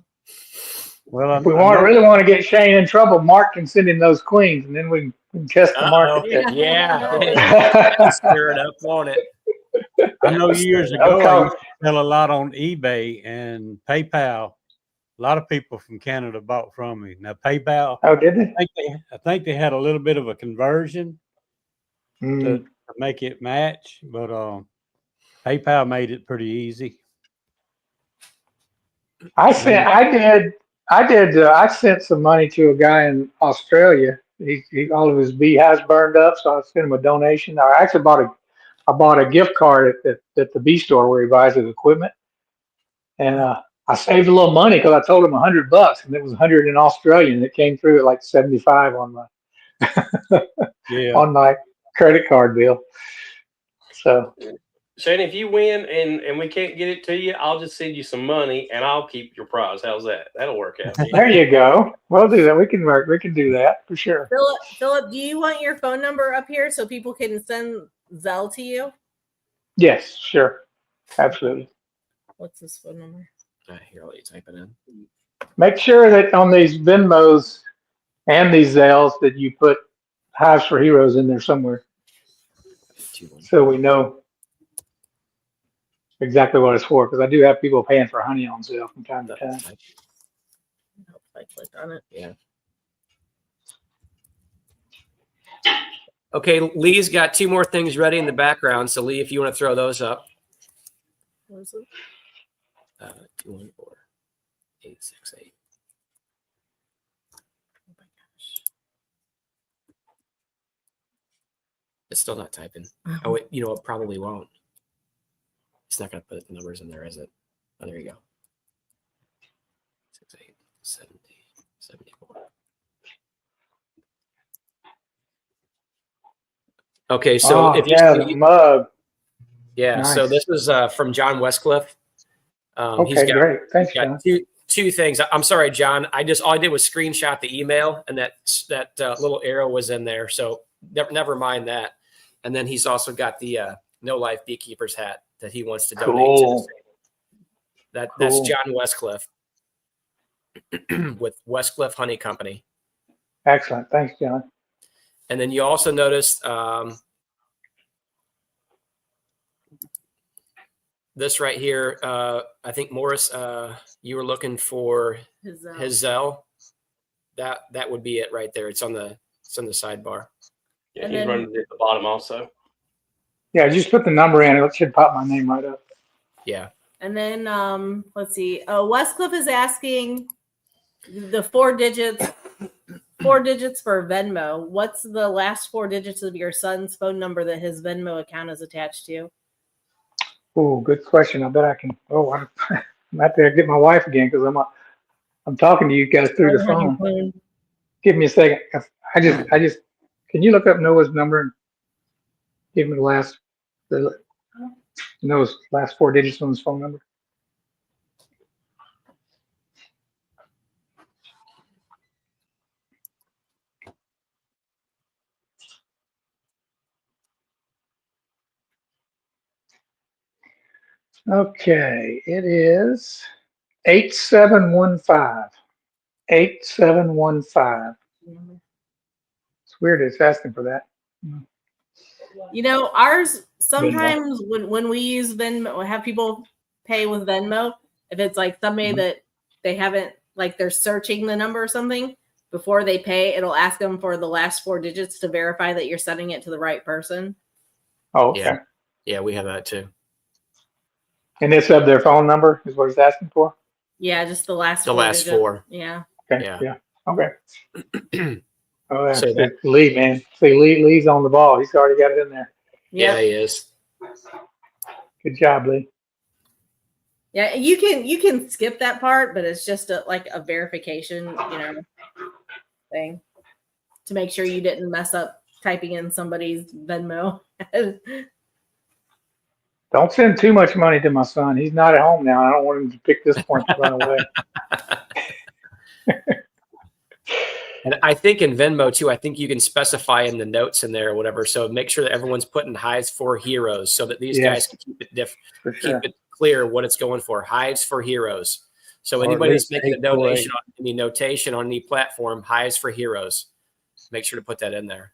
Well, if we really want to get Shane in trouble, Mark can send him those queens, and then we can test the market. Yeah. Stir it up, won't it? I know years ago I used to sell a lot on eBay and PayPal. A lot of people from Canada bought from me. Now PayPal. Oh, did they? I think they had a little bit of a conversion to make it match, but PayPal made it pretty easy. I sent some money to a guy in Australia. He all of his beehives burned up, so I sent him a donation. I actually I bought a gift card at the bee store where he buys his equipment, and I saved a little money because I told him $100, and it was 100 in Australian. It came through at like 75 on my on my credit card bill. So Shane, if you win and we can't get it to you, I'll just send you some money and I'll keep your prize. How's that? That'll work out. There you go. We'll do that. We can work. We can do that for sure. Philip, do you want your phone number up here so people can send Zelle to you? Yes, sure. Absolutely. What's this phone number? Here, I'll let you type it in. Make sure that on these Venmos and these Zelles that you put Hives for Heroes in there somewhere, 214. so we know exactly what it's for. Because I do have people paying for honey on sale from time to time. I clicked on it. Yeah. Okay, Lee's got 2 more things ready in the background. So Lee, if you want to throw those up. What is it? 214-868. Oh my gosh. It's still not typing. Oh, it probably won't. It's not going to put the numbers in there, is it? Oh, there you go. 68, 70, 74. Okay, so if you yeah, see, the mug. yeah, Nice. so this is from John Westcliff. Okay, great. Thanks, he's got John. two things. I'm sorry, John. All I did was screenshot the email, and that little arrow was in there. So never mind that. And then he's also got the No Life Beekeeper's hat that he wants to donate Cool. to. That's Cool. John Westcliff with Westcliff Honey Company. Excellent. Thanks, John. And then you also noticed this right here. I think Morris, you were looking for his Zelle. That would be it right there. It's on the sidebar. Yeah, he's running at the bottom also. Yeah, just put the number in. It should pop my name right up. Yeah. And then let's see. Westcliff is asking the 4 digits for Venmo. What's the last 4 digits of your son's phone number that his Venmo account is attached to? Oh, good question. I bet I can. Oh, I'm have to get my wife again because I'm talking to you guys through the phone. Give me a second. I just can you look up Noah's number and give me Noah's last 4 digits on his phone number? Okay, it is 8715. 8715. It's weird it's asking for that. Ours sometimes when we use Venmo, have people pay with Venmo. If it's like somebody that they haven't, like they're searching the number or something before they pay, it'll ask them for the last 4 digits to verify that you're sending it to the right person. Oh, okay. Yeah, we have that too. And it's of their phone number is what it's asking for? Yeah, just the last 4 digits. 4. Yeah. Okay. Yeah. Okay. Oh, So that's Lee, man. See, Lee's on the ball. He's already got it in there. Yeah, he is. Good job, Lee. Yeah, you can skip that part, but it's just like a verification, thing to make sure you didn't mess up typing in somebody's Venmo. Don't send too much money to my son. He's not at home now. I don't want him to pick this point to run away. And I think in Venmo too, I think you can specify in the notes in there or whatever. So make sure that everyone's putting Hives for Heroes so that these guys can keep it keep it clear what it's going for. Hives for Heroes. So anybody that's making a donation on any notation on any platform, Hives for Heroes. Make sure to put that in there.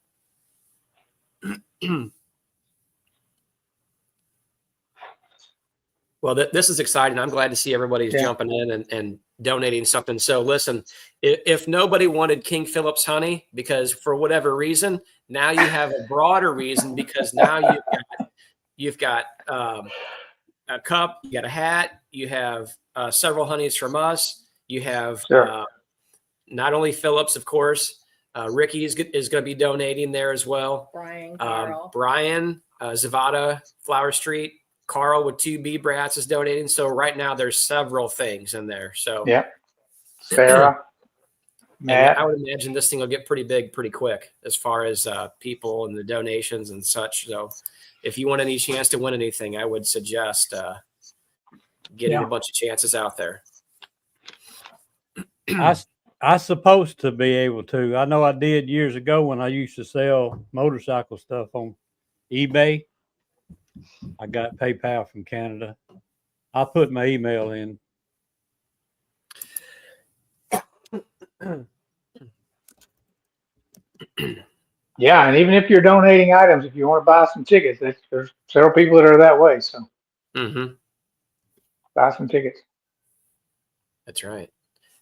Well, this is exciting. I'm glad to see everybody's jumping in and donating something. So listen, if nobody wanted King Philip's honey, because for whatever reason, now you have a broader reason, because now you've got a cup, you got a hat, you have several honeys from us. You have not only Philip's, of course, Ricky is going to be donating there as well. Brian, Zavada, Flower Street. Carl with 2 bee brats is donating. So right now there's several things in there. So yeah, Sarah. Matt. I would imagine this thing will get pretty big pretty quick as far as people and the donations and such. So if you want any chance to win anything, I would suggest getting a bunch of chances out there. I supposed to be able to. I know I did years ago when I used to sell motorcycle stuff on eBay. I got PayPal from Canada. I put my email in. Yeah, and even if you're donating items, if you want to buy some tickets, there's several people that are that way. So buy some tickets. That's right.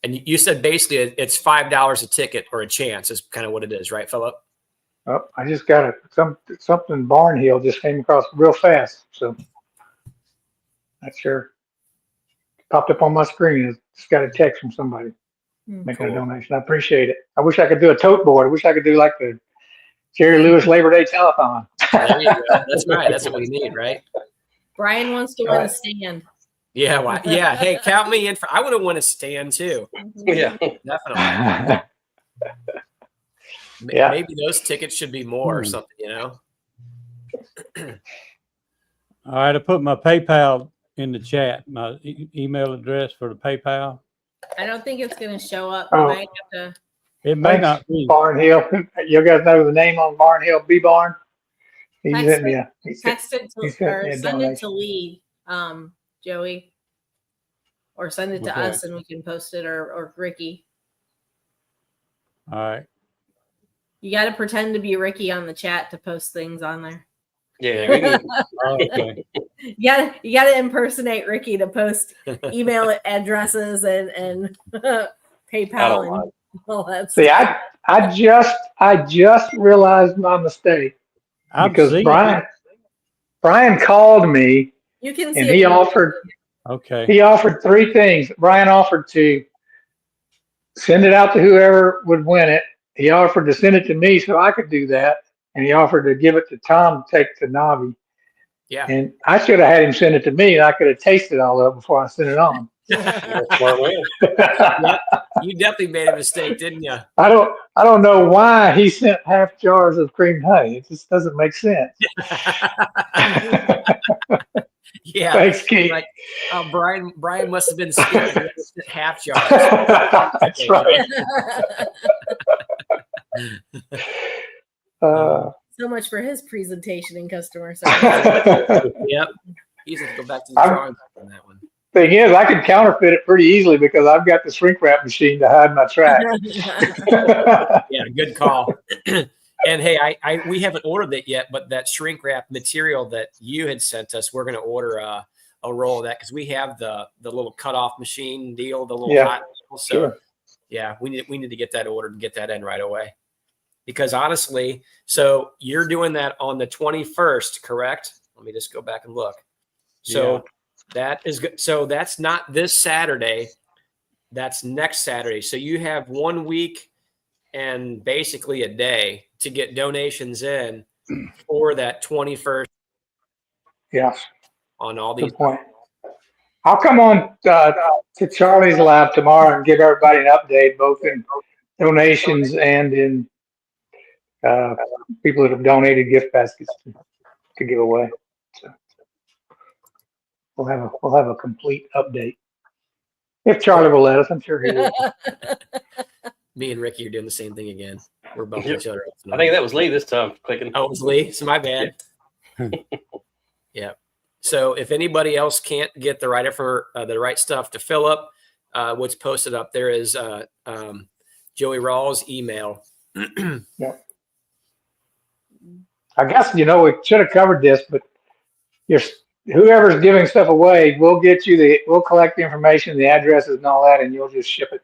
And you said basically it's $5 a ticket or a chance is kind of what it is, right, Phillip? Oh, I just got something Barnhill just came across real fast. So not sure. Popped up on my screen. Just got a text from somebody making a donation. I appreciate it. I wish I could do a tote board. I wish I could do like the Jerry Lewis Labor Day telethon. There you go. That's right. That's what we need, right? Brian wants to win a stand. Yeah. Well, yeah. Hey, count me in for. I would have won a stand too. Yeah, Definitely. Yeah. Maybe those tickets should be more or something, you know? All right, I put my PayPal in the chat, my email address for the PayPal. I don't think it's going to show up. Oh. I might have to. It may not be. Barnhill. You guys know the name on Barnhill? B Barn? He Text sent me a, he sent- Text it he to sent or me a send it donation. to Lee, Joey, or send it to Okay. us and we can post it, or Ricky. All right. You got to pretend to be Ricky on the chat to post things on there. yeah. We can, Okay. You got to impersonate Ricky to post email addresses and PayPal and all that See, stuff. I just realized my mistake I've because seen Brian called me You can see and it. he offered three things. Brian offered to send it out to whoever would win it. He offered to send it to me so I could do that, and he offered to give it to Tom to take to NAHBE. Yeah. And I should have had him send it to me, and I could have tasted all of it before I sent it on. smart man. Yep. You definitely made a mistake, didn't you? I don't know why he sent half jars of creamed honey. It just doesn't make sense. Yeah. Thanks, Keith. Like, Brian must have been scared. Half jars. That's right. So much for his presentation in customer service. Yep. He's going to go back to the drawing board on that one. Thing is, I can counterfeit it pretty easily because I've got the shrink wrap machine to hide my track. Yeah, good call. And hey, we haven't ordered it yet, but that shrink wrap material that you had sent us, we're going to order a roll of that because we have the little cutoff machine deal, the little hot deal. So Sure. yeah, we need to get that ordered and get that in right away. Because honestly, so you're doing that on the 21st, correct? Let me just go back and look. So that is good. So that's not this Saturday. That's next Saturday. So you have 1 week and basically a day to get donations in for that 21st. Yes. On all these. Good point. I'll come on to Charlie's lab tomorrow and give everybody an update, both in donations and in people that have donated gift baskets to give away. So we'll have a complete update if Charlie will let us. I'm sure he will. Me and Ricky are doing the same thing again. We're bumping each other up. I think that was Lee this time clicking. Oh, it was Lee. So my bad. Yeah. So if anybody else can't get the right stuff to Phillip, what's posted up there is Joey Rawls' email. Yeah. I guess, we should have covered this, but whoever's giving stuff away, we'll collect the information, the addresses and all that, and you'll just ship it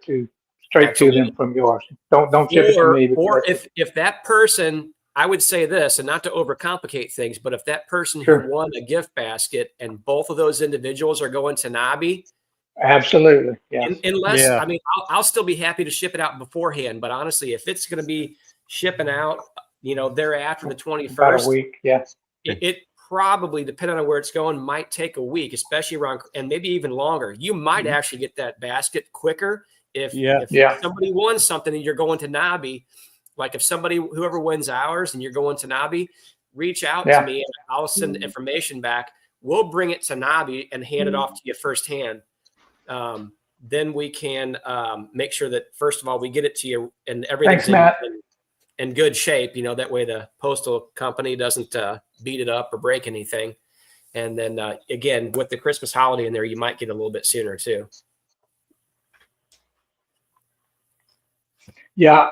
straight to them from yours. Don't ship it to me. Or if that person, I would say this, and not to overcomplicate things, but if that person who won a gift basket and both of those individuals are going to NAHBE, absolutely, yeah. Unless I mean, I'll still be happy to ship it out beforehand. But honestly, if it's going to be shipping out, thereafter the 21st, about a week, it probably, depending on where it's going, might take a week, especially around, and maybe even longer. You might actually get that basket quicker if Yeah. somebody won something and you're going to NAHBE, like if whoever wins ours and you're going to NAHBE, reach out to me and I'll send the information back. We'll bring it to NAHBE and hand it off to you firsthand. Then we can make sure that, first of all, we get it to you and everything's in good shape. That way the postal company doesn't beat it up or break anything. And then, again, with the Christmas holiday in there, you might get a little bit sooner too. Yeah.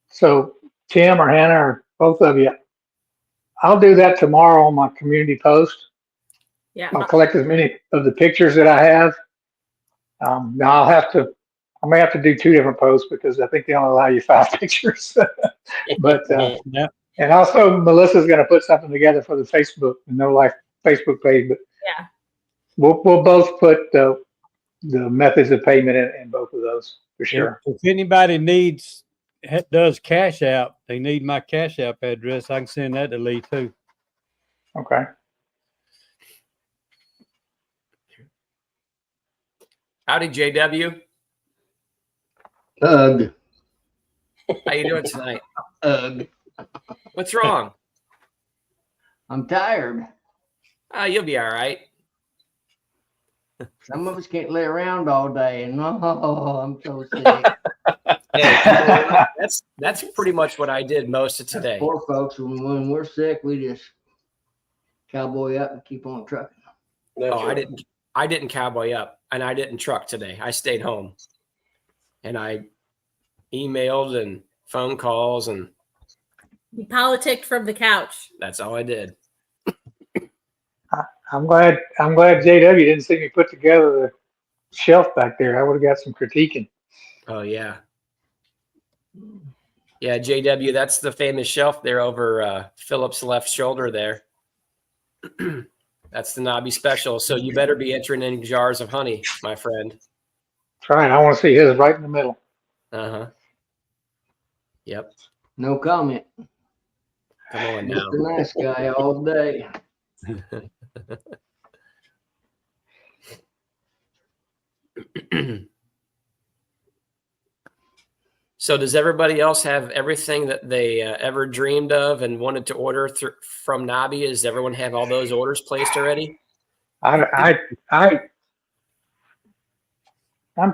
So Tim or Hannah or both of you, I'll do that tomorrow on my community post. Yeah. I'll collect as many of the pictures that I have. Now I may have to do 2 different posts because I think they only allow you 5 pictures. But and also Melissa's going to put something together for the Facebook, the No Life Facebook page. But Yeah. we'll both put the methods of payment in both of those for sure. If anybody does Cash App, they need my Cash App address. I can send that to Lee too. Okay. Howdy, JW. Ugh. How you doing tonight? Ugh. What's wrong? I'm tired. You'll be all right. Some of us can't lay around all day, and I'm so sick. Hey, that's pretty much what I did most of today. Poor folks, when we're sick, we just cowboy up and keep on trucking. I didn't cowboy up, and I didn't truck today. I stayed home, and I emailed and phone calls, and You politicked from the couch. that's all I did. I'm glad JW didn't see me put together the shelf back there. I would have got some critiquing. Oh yeah. Yeah, JW, that's the famous shelf there over Phillip's left shoulder there. That's the NAHBE special. So you better be entering in jars of honey, my friend. Trying. I want to see his right in the middle. Uh-huh. Yep. No comment. Come on now. Just a nice guy all day. So does everybody else have everything that they ever dreamed of and wanted to order from NAHBE? Does everyone have all those orders placed already? I'm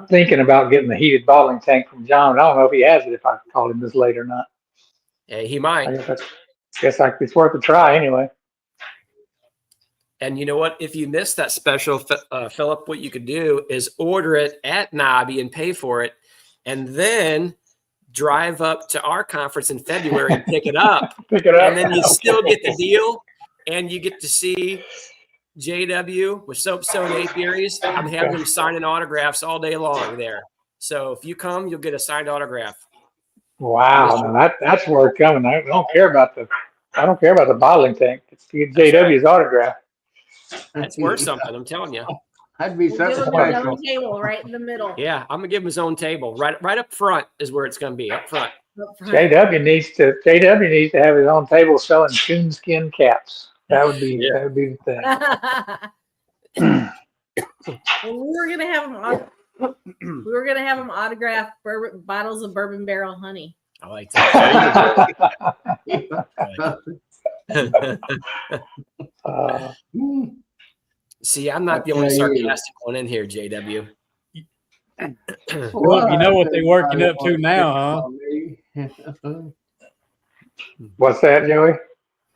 thinking about getting the heated bottling tank from John. I don't know if he has it, if I call him this late or not. Yeah, he might. I guess it's worth a try anyway. And you know what? If you missed that special, Phillip, what you could do is order it at NAHBE and pay for it, and then drive up to our conference in February and pick it up. And then you still get the deal, and you get to see JW with Soapstone Apiaries. I'm having him signing autographs all day long there. So if you come, you'll get a signed autograph. Wow, now that's worth coming. I don't care about the bottling tank. It's to get JW's autograph. That's worth something, I'm telling you. I'd be We'll give so him his special. own table right in the middle. Yeah, I'm gonna give him his own table. Right up front is where it's gonna be, up front. JW needs to have his own table selling coonskin caps. That would be the thing. We were gonna have him autograph bottles of bourbon barrel honey. I like that. See, I'm not the only sarcastic one in here, JW. Well, you know what they're working up to now, huh? What's that, Joey?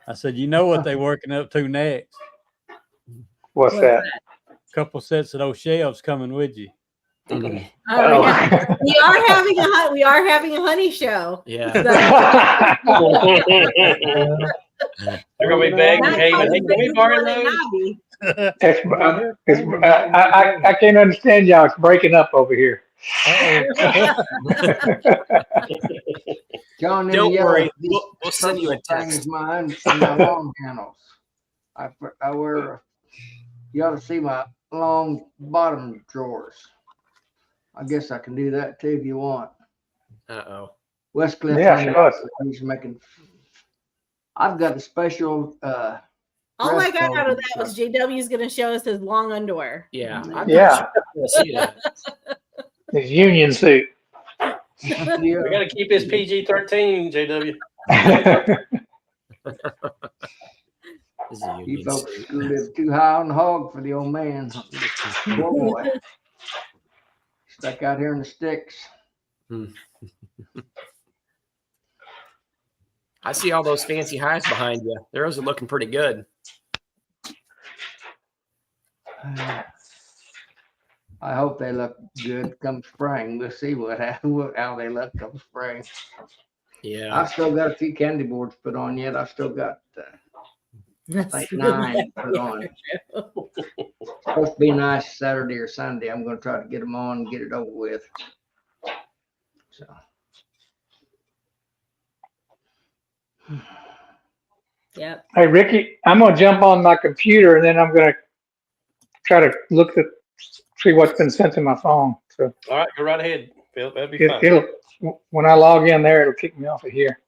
I said, you know what they're working up to next? What's that? Couple sets of those shelves coming with you. Oh, yeah. We are having a honey show. Yeah. They're gonna be begging, hey, can we borrow those? I can't understand y'all. It's breaking up over here. John, don't worry. We'll send you a text. Mine and my long handles. I wear. You ought to see my long bottom drawers. I guess I can do that too if you want. Westcliff. Yeah, sure. He's making. I've got a special All I dress got out of code that was JW's going to show us his long underwear. Yeah. Yeah. We'll see that. His union suit. Yeah. We got to keep his PG-13, JW. This is a You union folks suit. live too high on the hog for the old man. Poor boy. Stuck out here in the sticks. I see all those fancy hives behind you. Those are looking pretty good. I hope they look good come spring. We'll see how they look come spring. Yeah. I've still got a few candy boards put on yet. I've still got like 9 put on. Supposed to be nice Saturday or Sunday. I'm going to try to get them on and get it over with. So. Yep. Hey, Ricky, I'm gonna jump on my computer and then I'm gonna try to see what's been sent to my phone. So All right, go right ahead, Phil. That'll be fine. it'll when I log in there, it'll kick me off of here.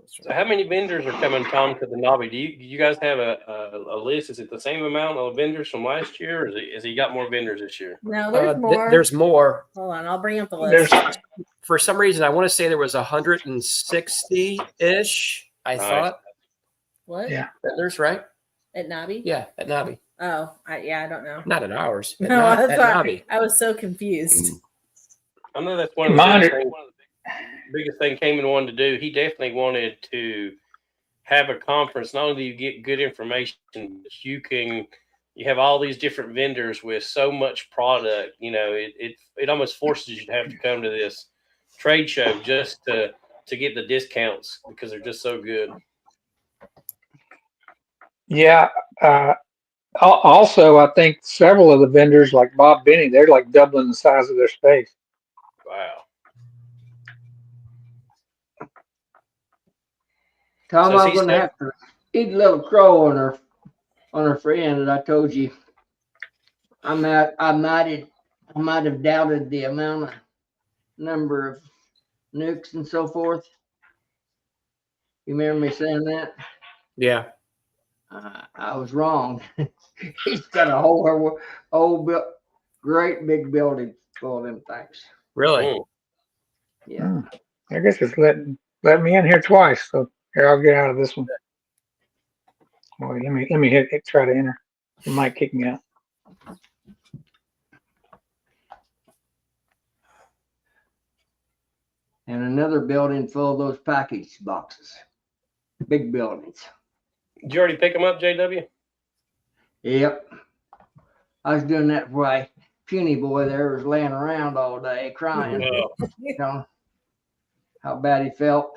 So how many vendors are coming, Tom, to the NAHBE? Do you guys have a list? Is it the same amount of vendors from last year, or has he got more vendors this year? No, there's more. There's more. Hold on, I'll bring up the list. For some reason, I want to say there was 160-ish, I Nice. thought. What? Yeah. Vendors, right? At NAHBE? Yeah, at NAHBE. Oh, I don't know. Not at ours. At No, at that's right. NAHBE. I was so confused. I know that's one of the biggest thing Cayman wanted to do. He definitely wanted to have a conference. Not only do you get good information, but you have all these different vendors with so much product. You know, it almost forces you to have to come to this trade show just to get the discounts because they're just so good. Yeah. Also, I think several of the vendors, like Bob Benny, they're like doubling the size of their space. Wow. Tom, So I'm going to have to eat a little crow on her friend that I told you. I might have doubted the number of nukes and so forth. You remember me saying that? Yeah. I was wrong. He's got a whole great big building full of them things. Really? Yeah. I guess it's let me in here twice. So here, I'll get out of this one. Well, let me try to enter. It might kick me out. And another building full of those package boxes. Big buildings. Did you already pick them up, JW? Yep. I was doing that for my puny boy there was laying around all day crying. You know how bad he felt.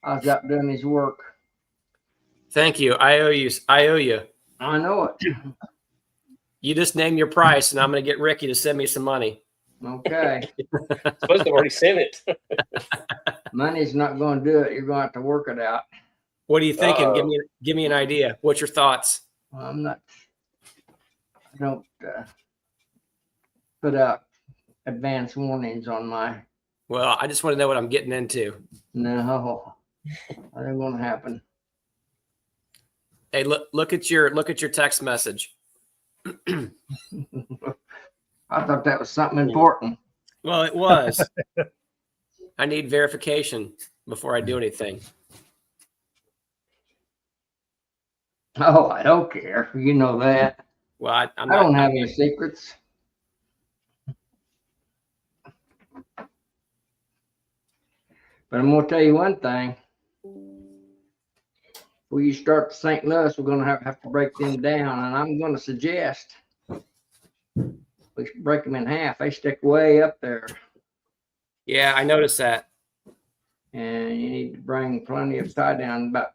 I was out doing his work. Thank you. I owe you. I know it. You just name your price, and I'm going to get Ricky to send me some money. Okay. Supposed to have already sent it. Money's not going to do it. You're going to have to work it out. What are you thinking? Give me an idea. What's your thoughts? Well, I don't put out advance warnings on my. Well, I just want to know what I'm getting into. No, that ain't going to happen. Hey, look at your text message. I thought that was something important. Well, it was. I need verification before I do anything. Oh, I don't care. You know that. Well, I don't have any secrets. But I'm going to tell you one thing. When you start to St. Louis, we're going to have to break them down. And I'm going to suggest we break them in half. They stick way up there. Yeah, I noticed that. And you need to bring plenty of tie down, about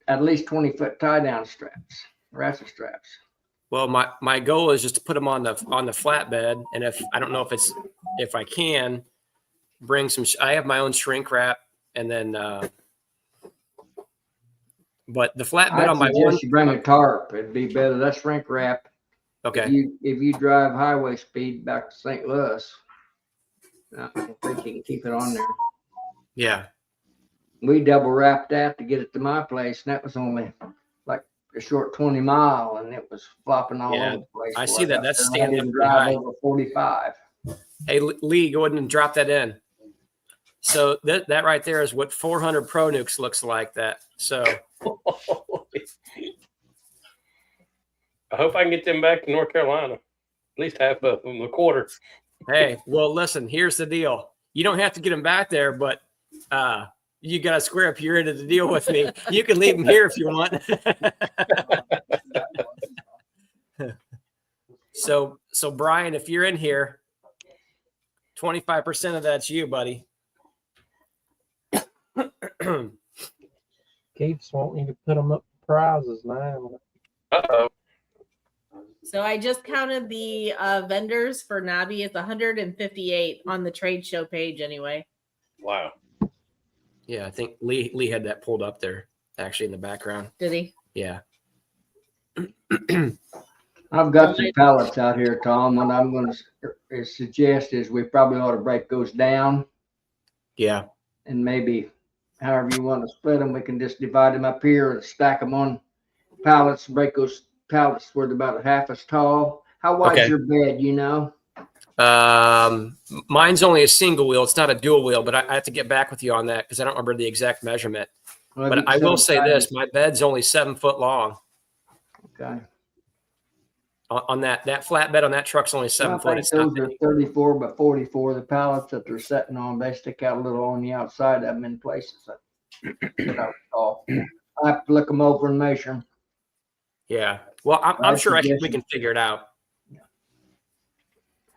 at least 20-foot tie down straps, ratchet straps. Well, my goal is just to put them on the flatbed, and if I don't know if I can bring some. I have my own shrink wrap, and then but the flatbed on my one. You bring a tarp. It'd be better. That's shrink wrap. Okay. If you drive highway speed back to St. Louis, I don't think you can keep it on there. Yeah. We double wrapped that to get it to my place, and that was only like a short 20 mile, and it was flopping all Yeah, over the place. I before see that. got That's there. I standing up didn't pretty drive high. over 45. Hey, Lee, go ahead and drop that in. So that right there is what 400 Pro Nukes looks like. That. So I hope I can get them back to North Carolina. At least half of them, a quarter. hey, well, listen. Here's the deal. You don't have to get them back there, but you got to square up your end of the deal with me. You can leave them here if you want. So Brian, if you're in here, 25% of that's you, buddy. Keith's wanting you to put them up for prizes now. Uh-oh. So I just counted the vendors for NAHBE. It's 158 on the trade show page anyway. Wow. Yeah, I think Lee had that pulled up there, actually, in the background. Did he? Yeah. I've got some pallets out here, Tom. What I'm going to suggest is we probably ought to break those down, Yeah. and maybe however you want to split them, we can just divide them up here and stack them on pallets. Break those pallets where they're about half as tall. How wide's Okay. your bed? You know? Mine's only a single wheel. It's not a dual wheel, but I have to get back with you on that because I don't remember the exact measurement. Well, But I will say this: my bed's only 7 foot long. Okay. On that flatbed on that truck's only 7 foot. I think It's not those are big. 34 by 44. The pallets that they're sitting on, they stick out a little on the outside of them in places. That I recall. I have to look them over and measure them. Yeah. Well, I'm sure we can figure it out.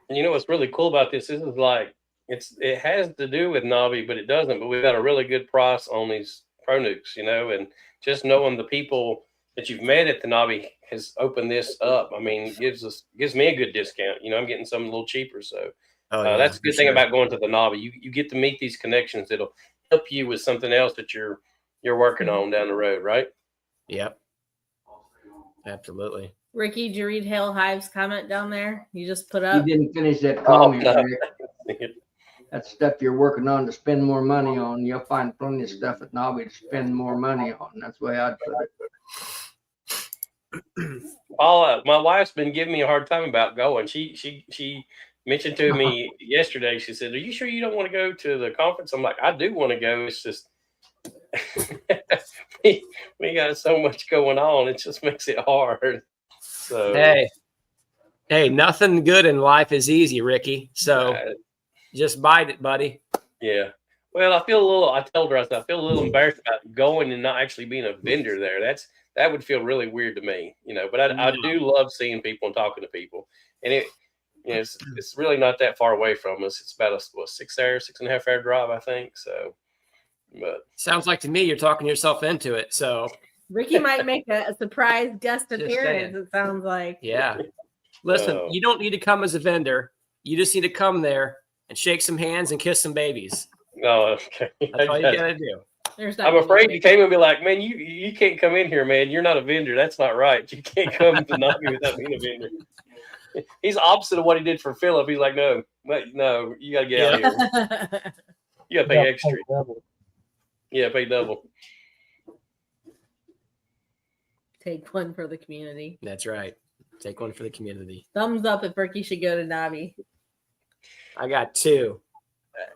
And you know what's really cool about this? This is like it has to do with NAHBE, but it doesn't. But we've got a really good price on these Pro Nukes, and just knowing the people that you've met at the NAHBE has opened this up. I mean, gives me a good discount. I'm getting something a little cheaper. So that's a good thing about going to the NAHBE. You get to meet these connections that'll help you with something else that you're working on down the road, right? Yep. Absolutely. Ricky, did you read Hale Hives' comment down there? You just put You up. didn't finish that Oh, comment, no. Rick. That's stuff you're working on to spend more money on. You'll find plenty of stuff at NAHBE to spend more money on. That's the way I'd put it. Paula, my wife's been giving me a hard time about going. She mentioned to me yesterday. She said, "Are you sure you don't want to go to the conference?" I'm like, "I do want to go. It's just we got so much going on. It just makes it hard." So hey, nothing good in life is easy, Ricky. So just bite it, buddy. Yeah. Well, I told her, I said, I feel a little embarrassed about going and not actually being a vendor there. That would feel really weird to me, but I do love seeing people and talking to people. And it's really not that far away from us. It's about a 6.5 hour drive, I think. So, but sounds like to me you're talking yourself into it. So Ricky might make a surprise guest Just appearance. saying. It sounds like. yeah. Listen, you don't need to come as a vendor. You just need to come there and shake some hands and kiss some babies. no, okay. That's all you gotta do. I'm afraid you came and be like, "Man, you can't come in here, man. You're not a vendor. That's not right. You can't come to NAHBE without being a vendor." He's opposite of what he did for Phillip. He's like, no, you got to get out of here. You got to pay extra. Yeah, pay double. Take one for the community. That's right. Take one for the community. Thumbs up if Ricky should go to NAHBE. I got 2.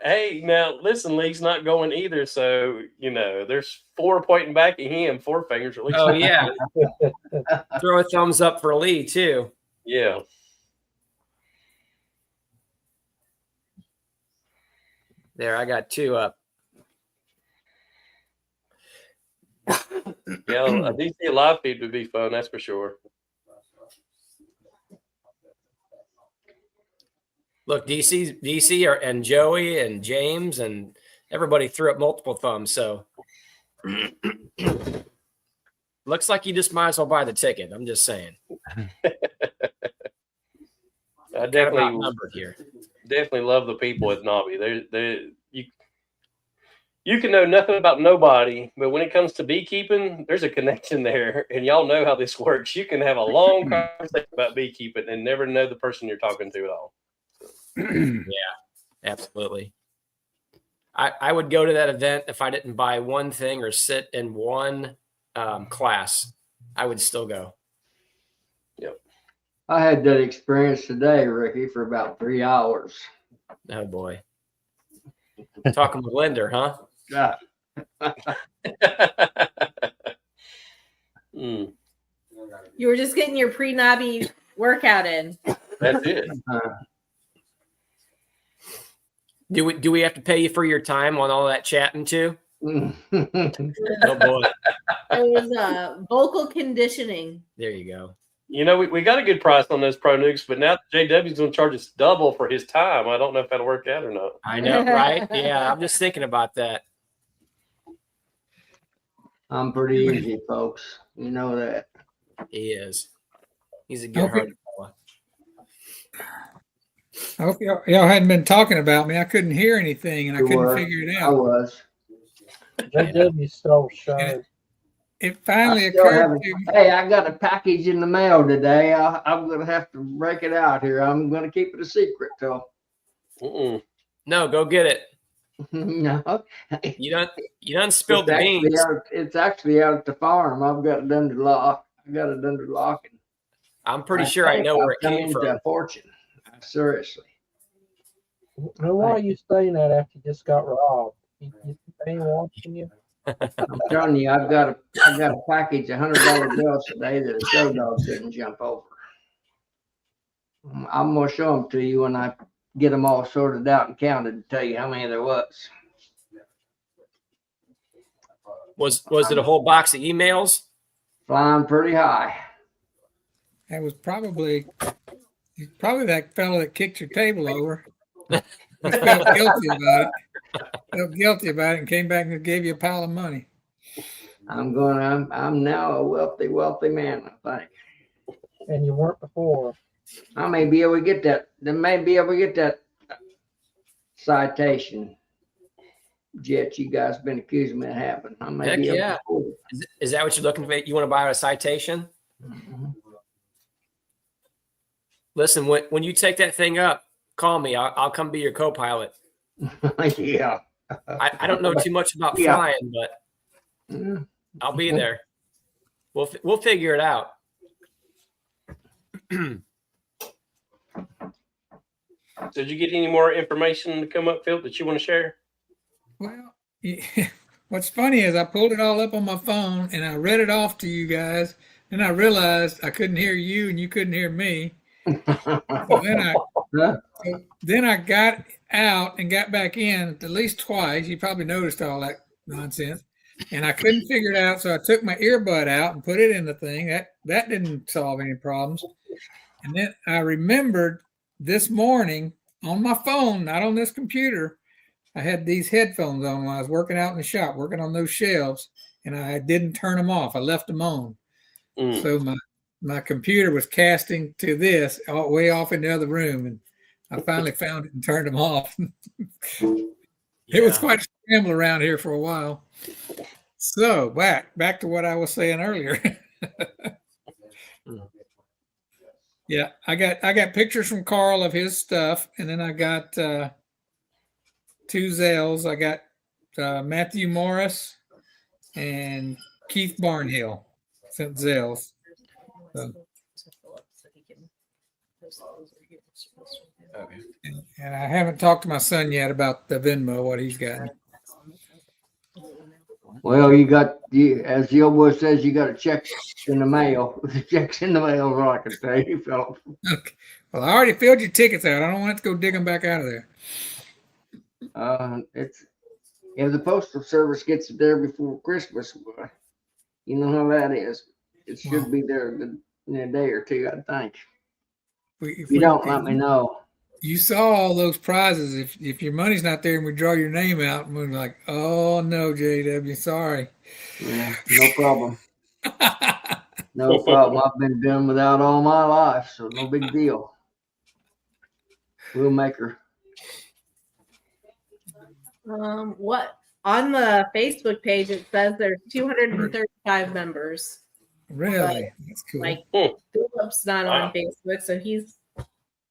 Hey, now listen, Lee's not going either. So there's 4 pointing back at him, 4 fingers at least. Oh yeah. Throw a thumbs up for Lee too. Yeah. There, I got 2 up. Yeah, a DC live feed would be fun, that's for sure. Look, DC and Joey and James and everybody threw up multiple thumbs. So looks like you just might as well buy the ticket. I'm just saying. I definitely love the people at NAHBE. You can know nothing about nobody, but when it comes to beekeeping, there's a connection there, and y'all know how this works. You can have a long conversation about beekeeping and never know the person you're talking to at all. Yeah, absolutely. I would go to that event if I didn't buy one thing or sit in one class. I would still go. I had that experience today, Ricky, for about 3 hours. Oh boy. Talking with Linder, huh? Yeah. Mm, You were just getting your pre-NAHBE workout in. that's it. Do we have to pay you for your time on all that chatting too? Oh boy. It was vocal conditioning. There you go. You know, we got a good price on those Pro Nukes, but now JW's going to charge us double for his time. I don't know if that'll work out or not. I know, right? Yeah, I'm just thinking about that. I'm pretty easy, folks. You know that. He is. He's a good-hearted fella. I hope y'all hadn't been talking about me. I couldn't hear anything and I couldn't figure it I out. was. JW's so shy. It finally I still occurred haven't- to me. Hey, I got a package in the mail today. I'm going to have to break it out here. I'm going to keep it a secret till. Mm-mm. No, go get it. No. You done spilled the beans. It's actually out at the farm. I've got it under lock. I got it under lock. I'm pretty sure I know where it came from. A fortune. Seriously. Now, why are you saying that after you just got robbed? You ain't watching you? I'm telling you, I got a package of $100 bills today that a show dog didn't jump over. I'm gonna show them to you when I get them all sorted out and counted to tell you how many there was. Was it a whole box of emails? Flying pretty high. That was probably that fellow that kicked your table over. He felt guilty about it. Felt guilty about it and came back and gave you a pile of money. I'm now a wealthy man, I think. And you weren't before. I may be able to get that. They may be able to get that citation. Jet, you guys been accusing me of having. I may Heck be able yeah. to afford it. Is that what you're looking for? You want to buy a citation? Mhm. Listen, when you take that thing up, call me. I'll come be your co-pilot. Yeah. I don't know too much about Yeah. flying, but Mm. I'll be there. We'll figure it out. Did you get any more information to come up, Phil, that you want to share? Well, what's funny is I pulled it all up on my phone and I read it off to you guys. And I realized I couldn't hear you and you couldn't hear me. So then I got out and got back in at least twice. You probably noticed all that nonsense. And I couldn't figure it out. So I took my earbud out and put it in the thing. That didn't solve any problems. And then I remembered this morning on my phone, not on this computer, I had these headphones on when I was working out in the shop, working on those shelves, and I didn't turn them off. I left them on. Mm. So my computer was casting to this way off in the other room, and I finally found it and turned them off. It was quite a scramble around here for a while. So back to what I was saying earlier. Yeah, I got pictures from Carl of his stuff, and then I got 2 Zelles. I got Matthew Morris and Keith Barnhill sent Zelles. So, Okay. and I haven't talked to my son yet about the Venmo, what he's got. Well, as the old boy says, you got a check in the mail. The check's in the mail, is all I can tell you, Phillip. Okay. Well, I already filled your tickets out. I don't want to go dig them back out of there. It's if the postal service gets it there before Christmas, you know how that is. It should be there in a day or two, I think. If you don't, let me know. You saw all those prizes. If your money's not there and we draw your name out, and we're like, oh no, JW, sorry. Yeah, no problem. No problem. I've been doing without all my life, so no big deal. We'll make her. What on the Facebook page it says there's 235 members. Really? That's cool. Like Phillip's not on Facebook, so he's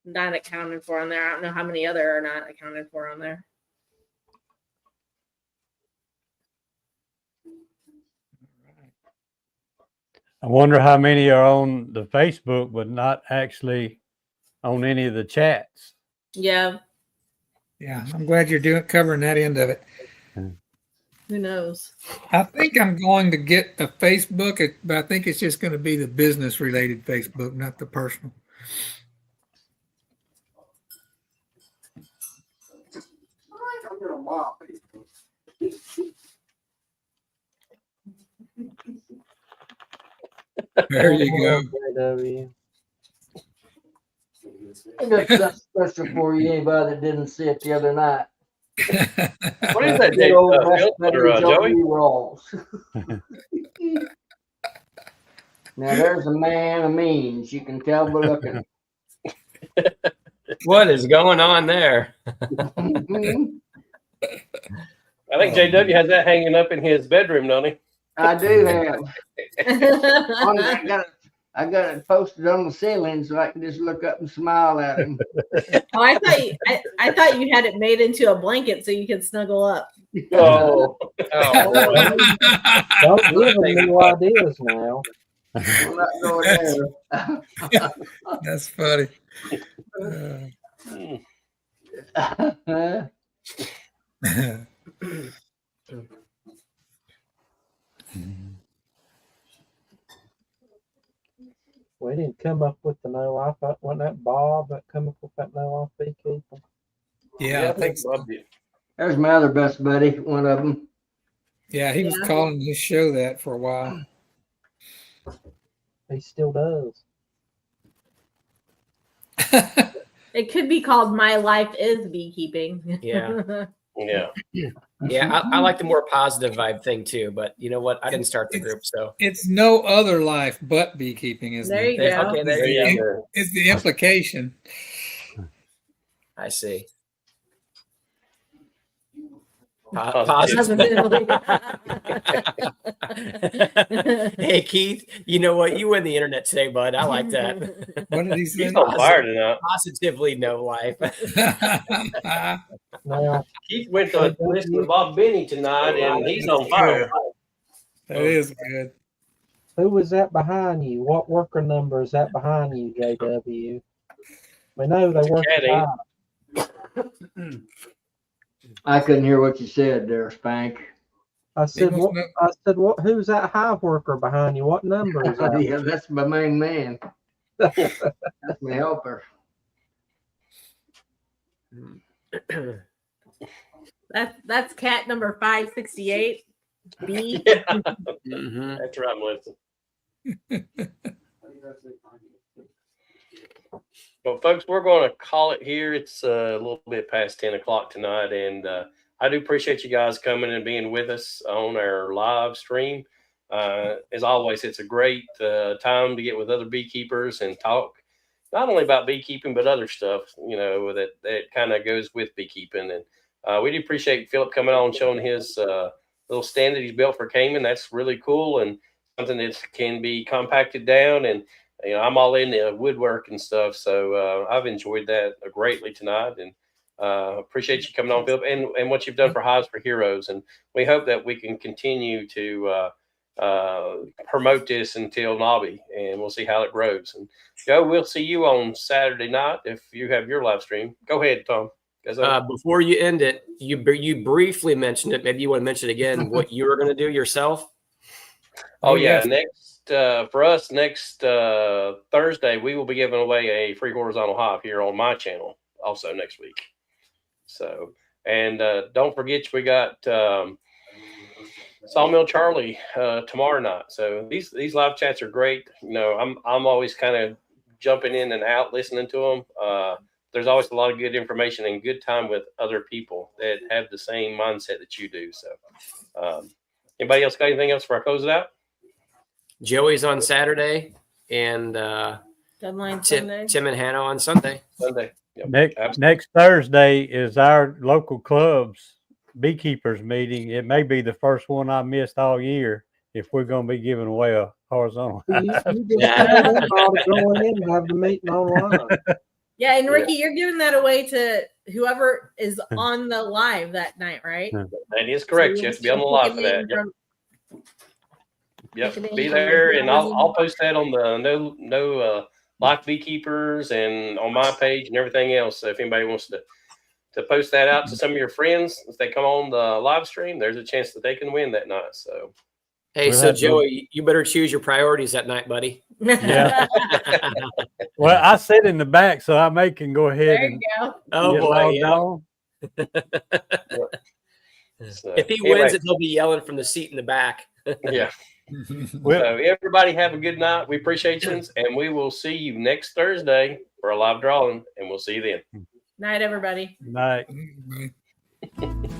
not accounted for on there. I don't know how many other are not accounted for on there. I wonder how many are on the Facebook, but not actually on any of the chats. Yeah. Yeah, I'm glad you're covering that end of it. Who knows? I think I'm going to get a Facebook, but I think it's just going to be the business related Facebook, not the personal. There you go. JW. I got something special for you, anybody that didn't see it the other night. What is that, Good old Phil, or Joey? rolls. Now there's a man of means. You can tell by looking. What is going on there? I think JW has that hanging up in his bedroom, don't he? I do have. I got it posted on the ceiling so I can just look up and smile at him. Oh, I thought you had it made into a blanket so you could snuggle up. Oh, Don't give them new ideas now. I'm not going there. That's funny. We didn't come up with the no life. Wasn't that Bob that come up with that no life beekeeper? Yeah, I think so. There's my other best buddy, one of them. Yeah, he was calling his show that for a while. He still does. It could be called My Life is Beekeeping. Yeah. Yeah. Yeah, I like the more positive vibe thing too, but you know what? I didn't start the group, so It's no other life but beekeeping, isn't There it? you go. okay, there you go. It's the implication. I see. Positive. Hey Keith, you know what? You win the internet today, bud. I like that. What did he say? He's on fire tonight. Positively no life. Now, Keith went to listen to Bob Benny tonight, and he's on fire. That is good. who was that behind you? What worker number is that behind you, JW? We know they work Caddy. I couldn't hear what you said there, Spank. I said, what? Who's that hive worker behind you? What number is that? Yeah, that's my main man. That's my helper. That's cat number 568. B. Yeah. Mm-hmm. That's right, Melissa. Well, folks, we're going to call it here. It's a little bit past 10 o'clock tonight, and I do appreciate you guys coming and being with us on our live stream. As always, it's a great time to get with other beekeepers and talk not only about beekeeping, but other stuff, you know, that kind of goes with beekeeping. And we do appreciate Phillip coming on and showing his little stand that he's built for Cayman. That's really cool and something that can be compacted down. And, you know, I'm all in the woodwork and stuff. So I've enjoyed that greatly tonight. And appreciate you coming on, Phillip, and what you've done for Hives for Heroes. And we hope that we can continue to promote this until NAHBE, and we'll see how it grows. And Joe, we'll see you on Saturday night if you have your live stream. Go ahead, Tom. Before you end it, you briefly mentioned it. Maybe you want to mention it again, what you were going to do yourself. Oh yeah. Next for us, next Thursday, we will be giving away a free horizontal hive here on my channel also next week. So, and don't forget, we got Sawmill Charlie tomorrow night. So these live chats are great. You know, I'm always kind of jumping in and out listening to them. There's always a lot of good information and good time with other people that have the same mindset that you do. So anybody else got anything else before I close it out? Joey's on Saturday, and Deadline Sunday. Tim and Hannah on Sunday. Yep. Next Thursday is our local club's beekeepers meeting. It may be the first one I missed all year if we're going to be giving away a horizontal. You just told them all to go in and have the meeting online. Yeah, and Ricky, you're giving that away to whoever is on the live that night, right? That is correct. So you have to be on the live for that. Yep. Yep, Picking be from there, the and flowers I'll post that on the no life beekeepers and on my page and everything else. So if anybody wants to post that out to some of your friends, if they come on the live stream, there's a chance that they can win that night. So Hey, We'll so have to- Joey, you better choose your priorities that night, buddy. Yeah. Well, I sit in the back, so I can go ahead There and you go. Oh get boy, logged yeah. on. So, If he anyway, wins it, he'll be yelling from the seat in the back. yeah. Well, So everybody have a good night. We appreciate you, and we will see you next Thursday for a live drawing, and we'll see you then. Night, everybody. night. Bye.